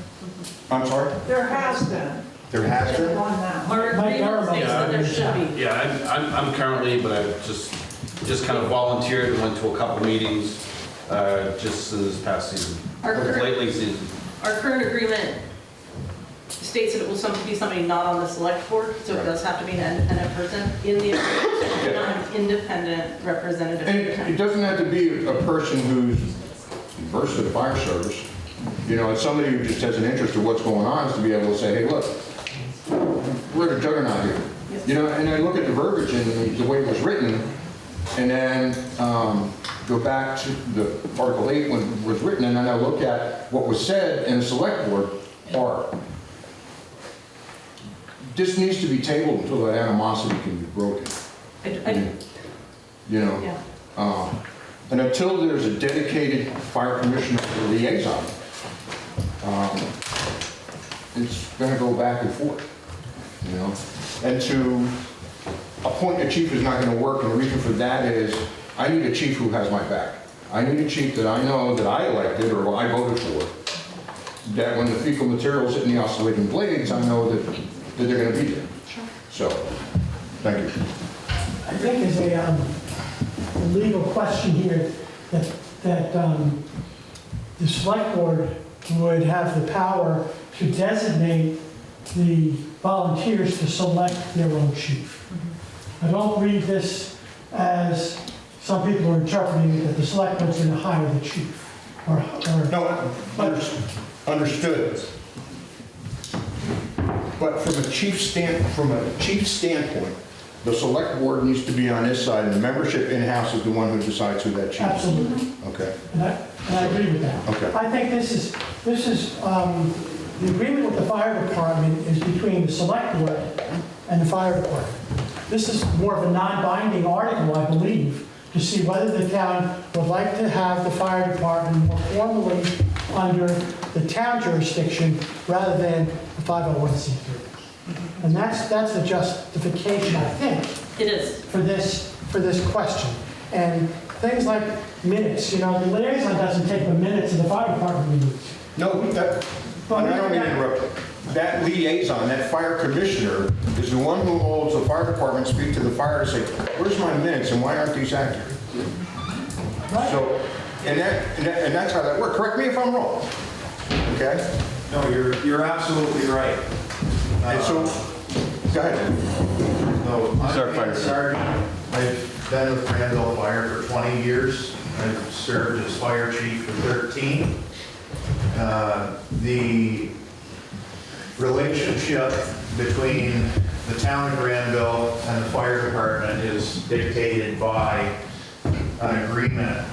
I'm sorry? There has been. There has been? One now. Our agreement states that there should be. Yeah, I'm currently, but I've just kind of volunteered and went to a couple meetings just this past season, Our current- lately season. Our current agreement states that it will be somebody not on the select board, so it does have to be an independent person in the agreement. So we don't have an independent representative. And it doesn't have to be a person who's versed in the fire service. You know, it's somebody who just has an interest in what's going on, is to be able to say, hey, look, we're at a juggernaut here. You know, and I look at the verbiage and the way it was written, and then go back to the Article 8 when it was written, and then I look at what was said in the select board part. This needs to be tabled until that animosity can be broken. You know? Yeah. And until there's a dedicated fire commissioner or liaison, it's gonna go back and forth, you know? And to appoint a chief is not gonna work, and the reason for that is, I need a chief who has my back. I need a chief that I know that I elected or I voted for, that when the fecal material's hitting the oscillating blades, I know that they're gonna be there. Sure. So, thank you. I think there's a legal question here that the select board would have the power to designate the volunteers to select their own chief. I don't read this as some people are interpreting it that the select board's going to hire the chief. No, understood. But from a chief standpoint, the select board needs to be on this side, and the membership in-house is the one who decides who that chief is. Absolutely. Okay. And I agree with that. Okay. I think this is the agreement with the fire department is between the select board and the fire department. This is more of a non-binding article, I believe, to see whether the town would like to have the fire department more formally under the town jurisdiction rather than the 501c3. And that's the justification, I think. It is. For this question. And things like minutes, the liaison doesn't take the minutes of the fire department meetings. No, I don't mean to interrupt. That liaison, that fire commissioner, is the one who holds the fire department speak to the fire to say, where's my minutes and why aren't these accurate? Right. So, and that's how that works. Correct me if I'm wrong. Okay? No, you're absolutely right. And so, go ahead. No, I'm Sorry, a Fire. sergeant. I've been with Granville Fire for 20 years. I've served as fire chief for 13. The relationship between the town of Granville and the fire department is dictated by an agreement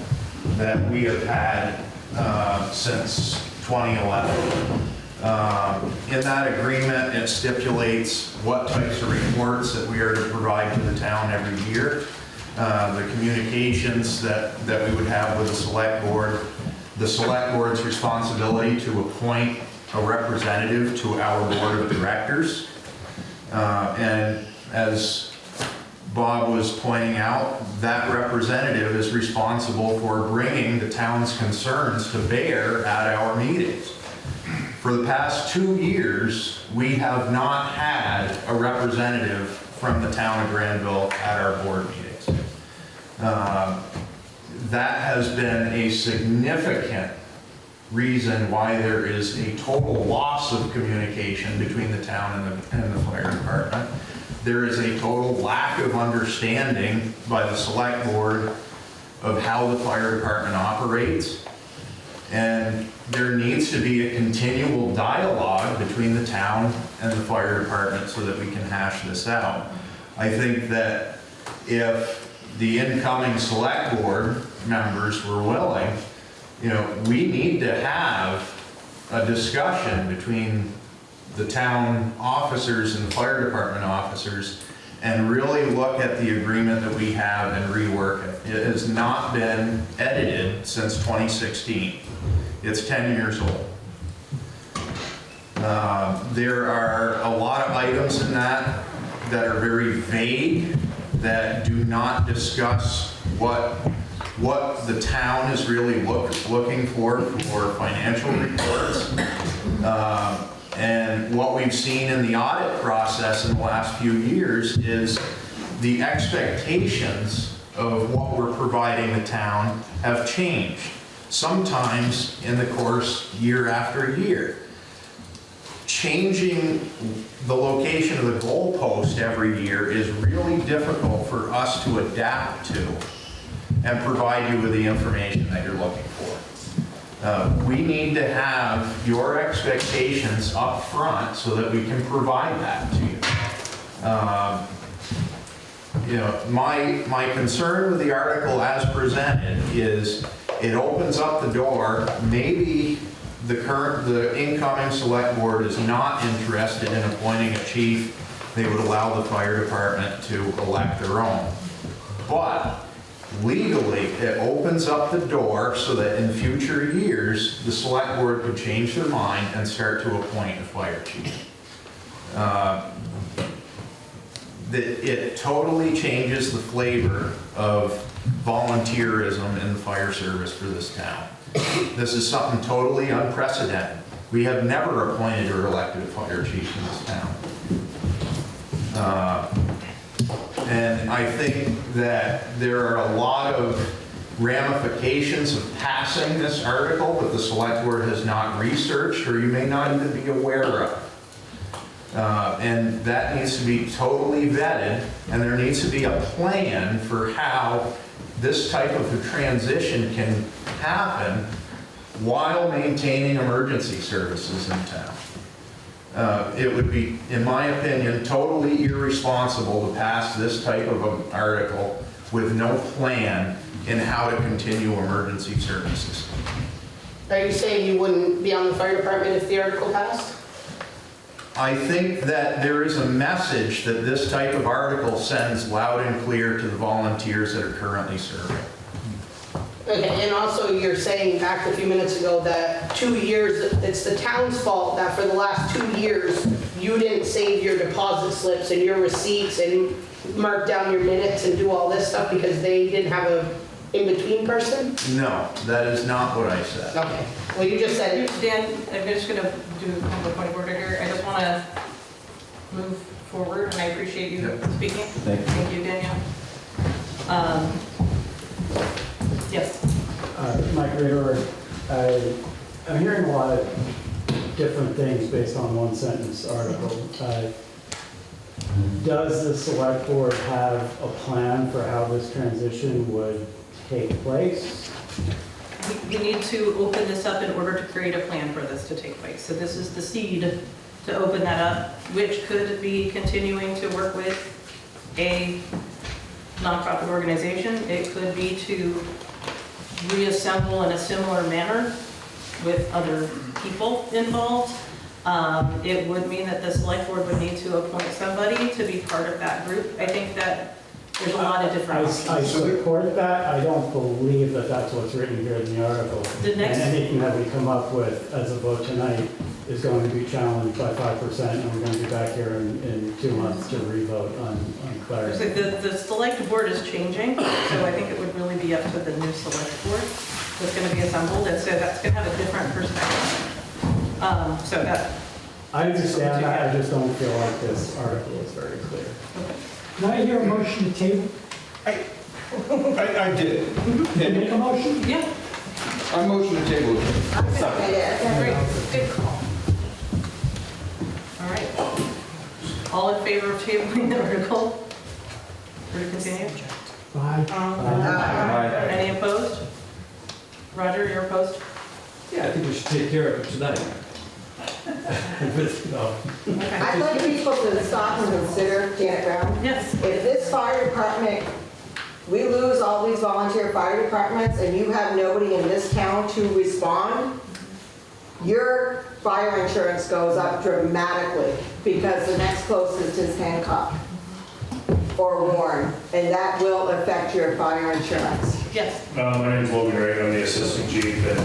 that we have had since 2011. In that agreement, it stipulates what types of reports that we are to provide to the town every year, the communications that we would have with the select board, the select board's responsibility to appoint a representative to our board of directors. And as Bob was pointing out, that representative is responsible for bringing the town's concerns to bear at our meetings. For the past 2 years, we have not had a representative from the town of Granville at our board meetings. That has been a significant reason why there is a total loss of communication between the town and the fire department. There is a total lack of understanding by the select board of how the fire department operates. And there needs to be a continual dialogue between the town and the fire department so that we can hash this out. I think that if the incoming select board members were willing, we need to have a discussion between the town officers and the fire department officers and really look at the agreement that we have and rework it. It has not been edited since 2016. It's 10 years old. There are a lot of items in that are very vague, that do not discuss what the town is really looking for financial reports. And what we've seen in the audit process in the last few years is the expectations of what we're providing the town have changed, sometimes in the course year after year. Changing the location of the goalpost every year is really difficult for us to adapt to and provide you with the information that you're looking for. We need to have your expectations up front so that we can provide that to you. My concern with the article as presented is it opens up the door. Maybe the incoming select board is not interested in appointing a chief. They would allow the fire department to elect their own. But legally, it opens up the door so that in future years, the select board could change their mind and start to appoint a fire chief. It totally changes the flavor of volunteerism in the fire service for this town. This is something totally unprecedented. We have never appointed or elected a fire chief in this town. And I think that there are a lot of ramifications of passing this article that the select board has not researched or you may not even be aware of. And that needs to be totally vetted, and there needs to be a plan for how this type of a transition can happen while maintaining emergency services in town. It would be, in my opinion, totally irresponsible to pass this type of an article with no plan in how to continue emergency services. Are you saying you wouldn't be on the fire department if the article passed? I think that there is a message that this type of article sends loud and clear to the volunteers that are currently serving. Okay, and also you're saying back a few minutes ago that 2 years, it's the town's fault that for the last 2 years, you didn't save your deposit slips and your receipts and mark down your minutes and do all this stuff because they didn't have a in-between person? No, that is not what I said. Okay, well, you just said it. Dan, I'm just gonna do kind of a point of order here. I just wanna move forward, and I appreciate you speaking. Thank you, Danielle. Yes. Mike Rader, I'm hearing a lot of different things based on one sentence article. Does the select board have a plan for how this transition would take place? We need to open this up in order to create a plan for this to take place. So this is the seed to open that up, which could be continuing to work with a nonprofit organization. It could be to reassemble in a similar manner with other people involved. It would mean that the select board would need to appoint somebody to be part of that group. I think that there's a lot of different options. I support that. I don't believe that that's what's written here in the article. The next- And anything that we come up with as a vote tonight is going to be challenged by 5%, and we're going to be back here in 2 months to revote on clarity. So the select board is changing, so I think it would really be up to the new select board that's going to be assembled, and so that's going to have a different perspective. So that. I understand that, I just don't feel like this article is very clear. Okay. Can I hear a motion to table? I did. Can you make a motion? Yeah. I motion to table it. Great. Good call. All right. All in favor of tabling the article? Or to continue? Aye. Any opposed? Roger, you're opposed? Yeah, I think we should take care of it tonight. No. Okay. I'd like people to stop and consider, Janet Brown. Yes. If this fire department, we lose all these volunteer fire departments and you have nobody in this town to respond, your fire insurance goes up dramatically because the next closest is Hancock or Warren, and that will affect your fire insurance. Yes. My name is Logan Ray, I'm the assistant chief, and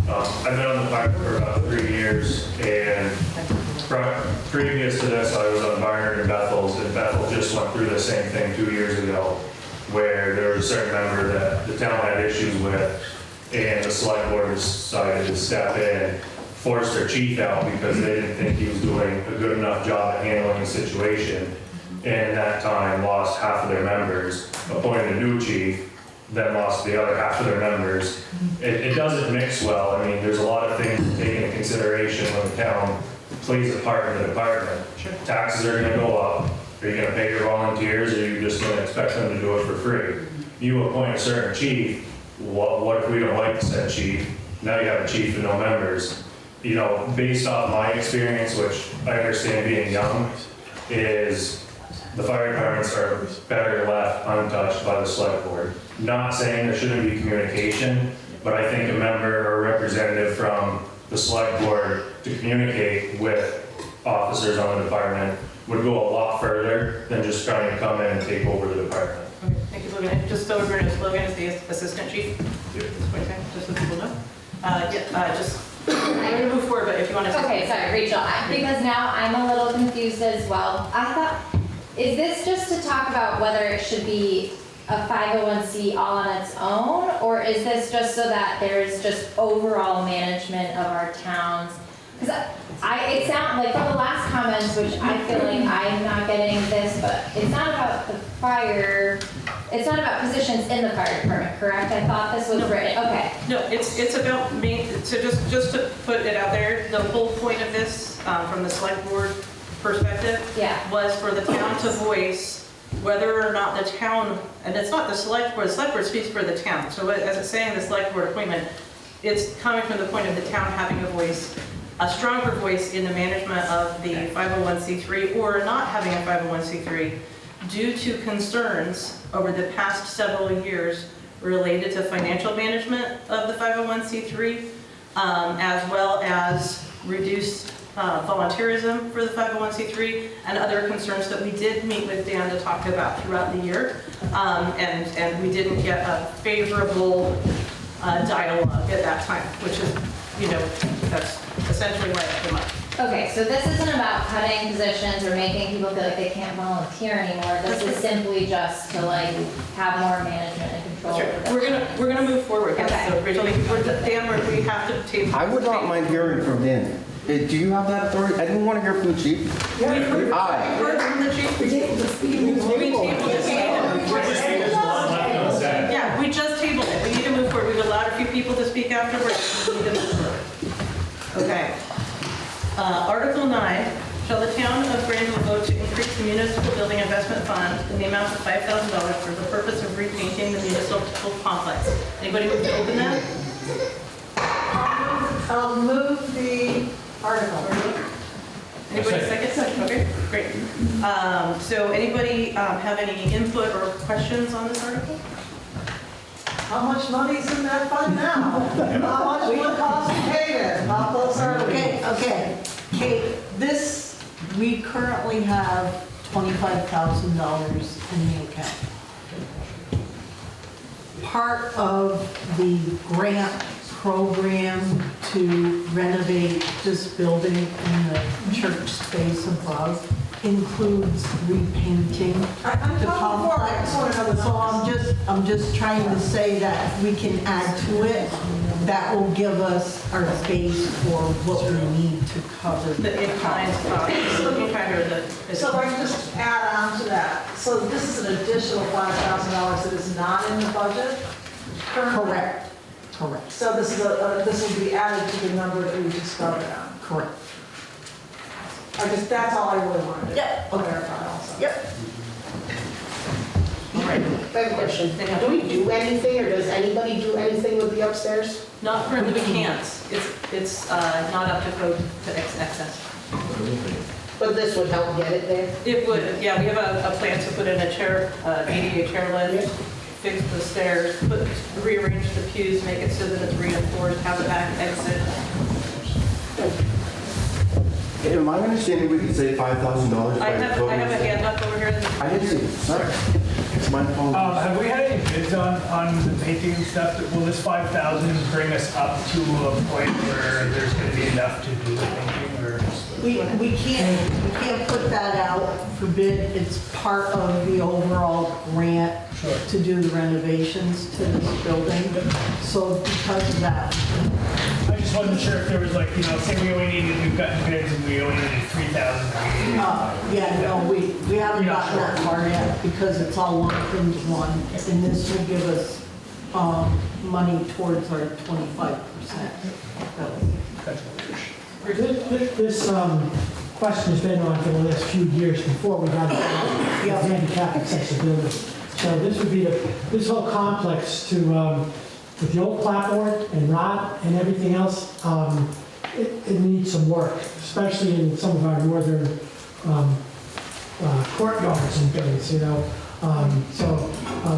I've been on the fire for about 3 years, and previous to this, I was on Barnard and Bethel's, and Bethel just went through the same thing 2 years ago, where there was a certain member that the town had issues with, and the select board decided to step in, force their chief out because they didn't think he was doing a good enough job at handling the situation, and in that time lost half of their members, appointed a new chief, then lost the other half of their members. It doesn't mix well. I mean, there's a lot of things to take into consideration when the town plays a part in the department. Taxes are gonna go up. Are you gonna pay your volunteers, or are you just gonna expect them to do it for free? You appoint a certain chief, what if we don't like said chief? Now you have a chief and no members. You know, based off my experience, which I understand being young, is the fire departments are better left untouched by the select board. Not saying there shouldn't be communication, but I think a member or representative from the select board to communicate with officers on the department would go a lot further than just trying to come in and take over the department. Okay, thank you, Logan. Just so everyone knows, Logan is the assistant chief. Just so people know. I'm going to move forward, but if you want to say Okay, sorry, Rachel, because now I'm a little confused as well. I thought, is this just to talk about whether it should be a 501c all on its own, or is this just so that there's just overall management of our towns? Because it sounds like from the last comments, which I feel like I'm not getting this, but it's not about the fire, it's not about positions in the fire department, correct? I thought this was written, okay. No, it's about so just to put it out there, the whole point of this, from the select board perspective, was for the town to voice whether or not the town, and it's not the select board speaks for the town. So as it's saying, the select board appointment, it's coming from the point of the town having a voice, a stronger voice in the management of the 501c3 or not having a 501c3 due to concerns over the past several years related to financial management of the 501c3, as well as reduced volunteerism for the 501c3 and other concerns that we did meet with Dan to talk about throughout the year. And we didn't get a favorable dialogue at that time, which is, that's essentially why it came up. Okay, so this isn't about cutting positions or making people feel like they can't volunteer anymore. This is simply just to like have more management and control. Over We're gonna move forward. Okay. Yes, so originally, Dan, we have to table. I would not mind hearing from Dan. Do you have that authority? I didn't want to hear from the chief. We've heard Aye. from the chief. We tabled this. Yeah, we just tabled it. We need to move forward. We've allowed a few people to speak afterwards. We need to move forward. Okay. Article 9, shall the town of Granville vote to increase the municipal building investment fund in the amount of $5,000 for the purpose of repainting the municipal complex? Anybody want to open that? I'll move the article. Anybody second? Okay, great. So anybody have any input or questions on this article? How much money's in that fund now? How much will it cost to pay it? How close are we? Okay, Kate, we currently have $25,000 in the account. Part of the grant program to renovate this building in the church space above includes repainting the complex. So I'm just trying to say that if we can add to it, that will give us our space for what we need to cover. The in-kind So if I can just add on to that, so this is an additional $5,000 that is not in the budget currently? Correct. So this will be added to the number that we just voted on? Correct. That's all I really wanted to clarify also. Yep. All right. I have a question. Do we do anything, or does anybody do anything with the upstairs? Not currently, we can't. It's not up to code to access. But this would help get it there? It would, yeah, we have a plan to put in a chair, ADA chair lift, fix the stairs, rearrange the pews, make it so that it's reinforced, have a back exit. Am I understanding we can save $5,000 I have a hand up over here. I didn't see it. Sorry. It's my fault. Have we had any bids on the painting and stuff? Will this 5,000 bring us up to a point where there's going to be enough to do the painting, or? We can't put that out for bid. It's part of the overall grant to do the renovations to this building. So because of that. I just wasn't sure if there was like, say we only needed, we've gotten bids and we only needed 3,000. Yeah, no, we haven't gotten that far yet because it's all lumped into one. And this will give us money towards our 25%. This question has been on for the last few years before we got handicap accessibility. So this would be this whole complex to, with the old clapboard and rot and everything else, it needs some work, especially in some of our northern courtyards and things, So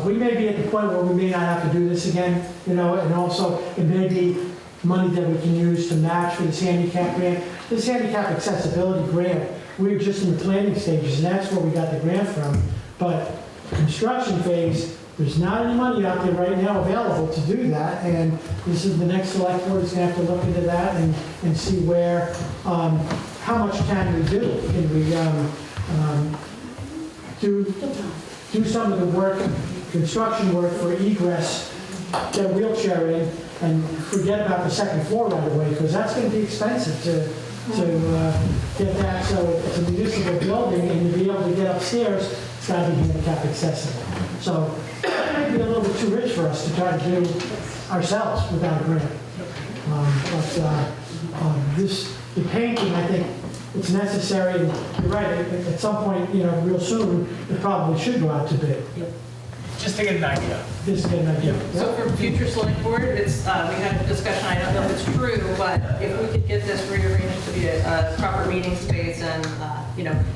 we may be at the point where we may not have to do this again, and also it may be money that we can use to match for this handicap grant. This handicap accessibility grant, we're just in the planning stages, and that's where we got the grant from. But construction phase, there's not any money out there right now available to do that, and this is the next select board is going to have to look into that and see where, how much can we do? Can we do some of the work, construction work for egress, get a wheelchair in, and forget about the second floor right away, because that's going to be expensive to get that. So it's a municipal building, and to be able to get upstairs, it's got to be handicap accessible. So it might be a little bit too rich for us to try to do ourselves without a grant. The painting, I think it's necessary, and you're right, at some point, real soon, it probably should go out to bid. Just to get an idea. Just to get an idea. So for future select board, it's, we had a discussion, I don't know if it's true, but if we could get this rearranged to be a proper meeting space and,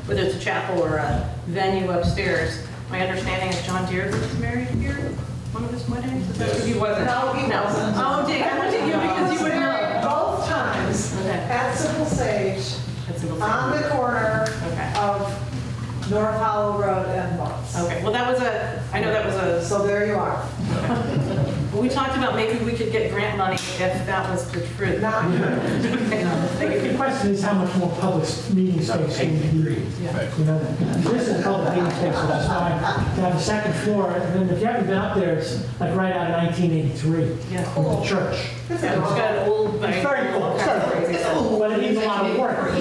whether it's a chapel or a venue upstairs, my understanding is John Deere was married here, one of his weddings? Is that true? He wasn't? No, he wasn't. Oh, dang, I looked at you because you would know. Both times at Simple Sage, on the corner of North Hollow Road and Barnes. Okay, well, that was I know that was So there you are. we talked about maybe we could get grant money if that was the truth. Not The question is how much more public meeting space we need. This is a public meeting space, which is fine, to have a second floor, and then if you haven't been up there, it's like right out of 1983. Yeah. With the church. It's got an old bank. It's very cool. It's very cool. But it needs a lot of work. Our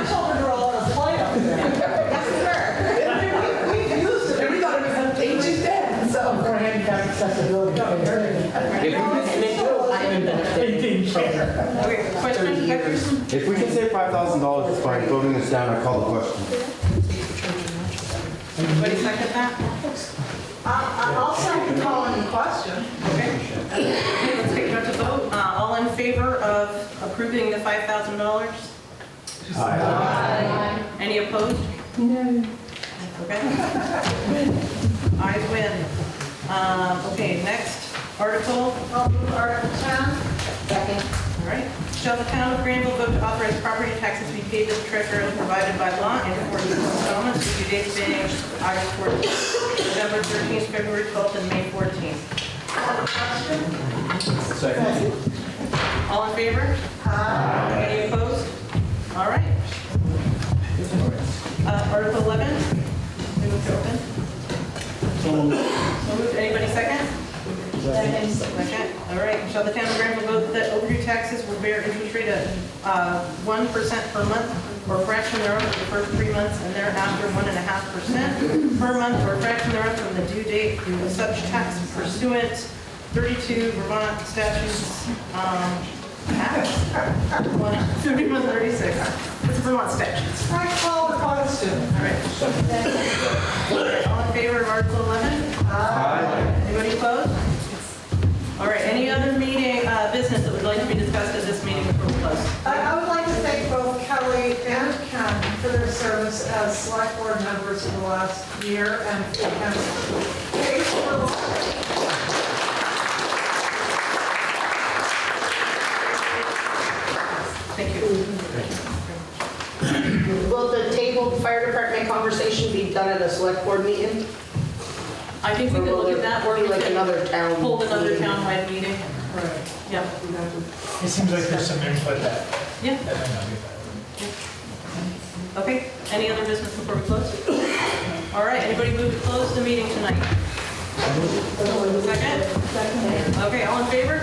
children are all on a play up there. We've used it. And we thought it was ancient dead, so. For handicap accessibility. Okay, question? If we can save $5,000 by voting this down, I call the question. Anybody second that? I'll second calling the question. Okay. Let's take it up to vote. All in favor of approving the $5,000? Aye. Any opposed? No. Okay. I win. Okay, next article. I'll move Article 10. Second. All right. Shall the town of Granville vote to authorize property taxes to be paid to the treasurer as provided by law in accordance with installments with due dates being August 14th, November 13th, February 12th, and May 14th? Second. All in favor? Aye. Any opposed? All right. Article 11. Move to open. So moved. Anybody second? Second. All right. Shall the town of Granville vote that overdue taxes will bear interest rate at 1% per month or fraction thereof for the first 3 months and thereafter 1.5% per month or fraction thereof from the due date of such tax pursuant 32 Vermont statutes, Act 3136. It's Vermont statutes. I call the question. All right. All in favor of Article 11? Aye. Anybody opposed? All right, any other meeting, business that would like to be discussed at this meeting before we close? I would like to thank both Kelly and Ken for their service as select board members for the last year and Paige for Thank you. Will the tabled fire department conversation be done at a select board meeting? I think we could look at that, or we Like could another town. hold another townwide meeting. Right. Yep. It seems like there's some input that Yeah. might not be bad. Okay, any other business before we close? All right, anybody move to close the meeting tonight? Second? Okay, all in favor?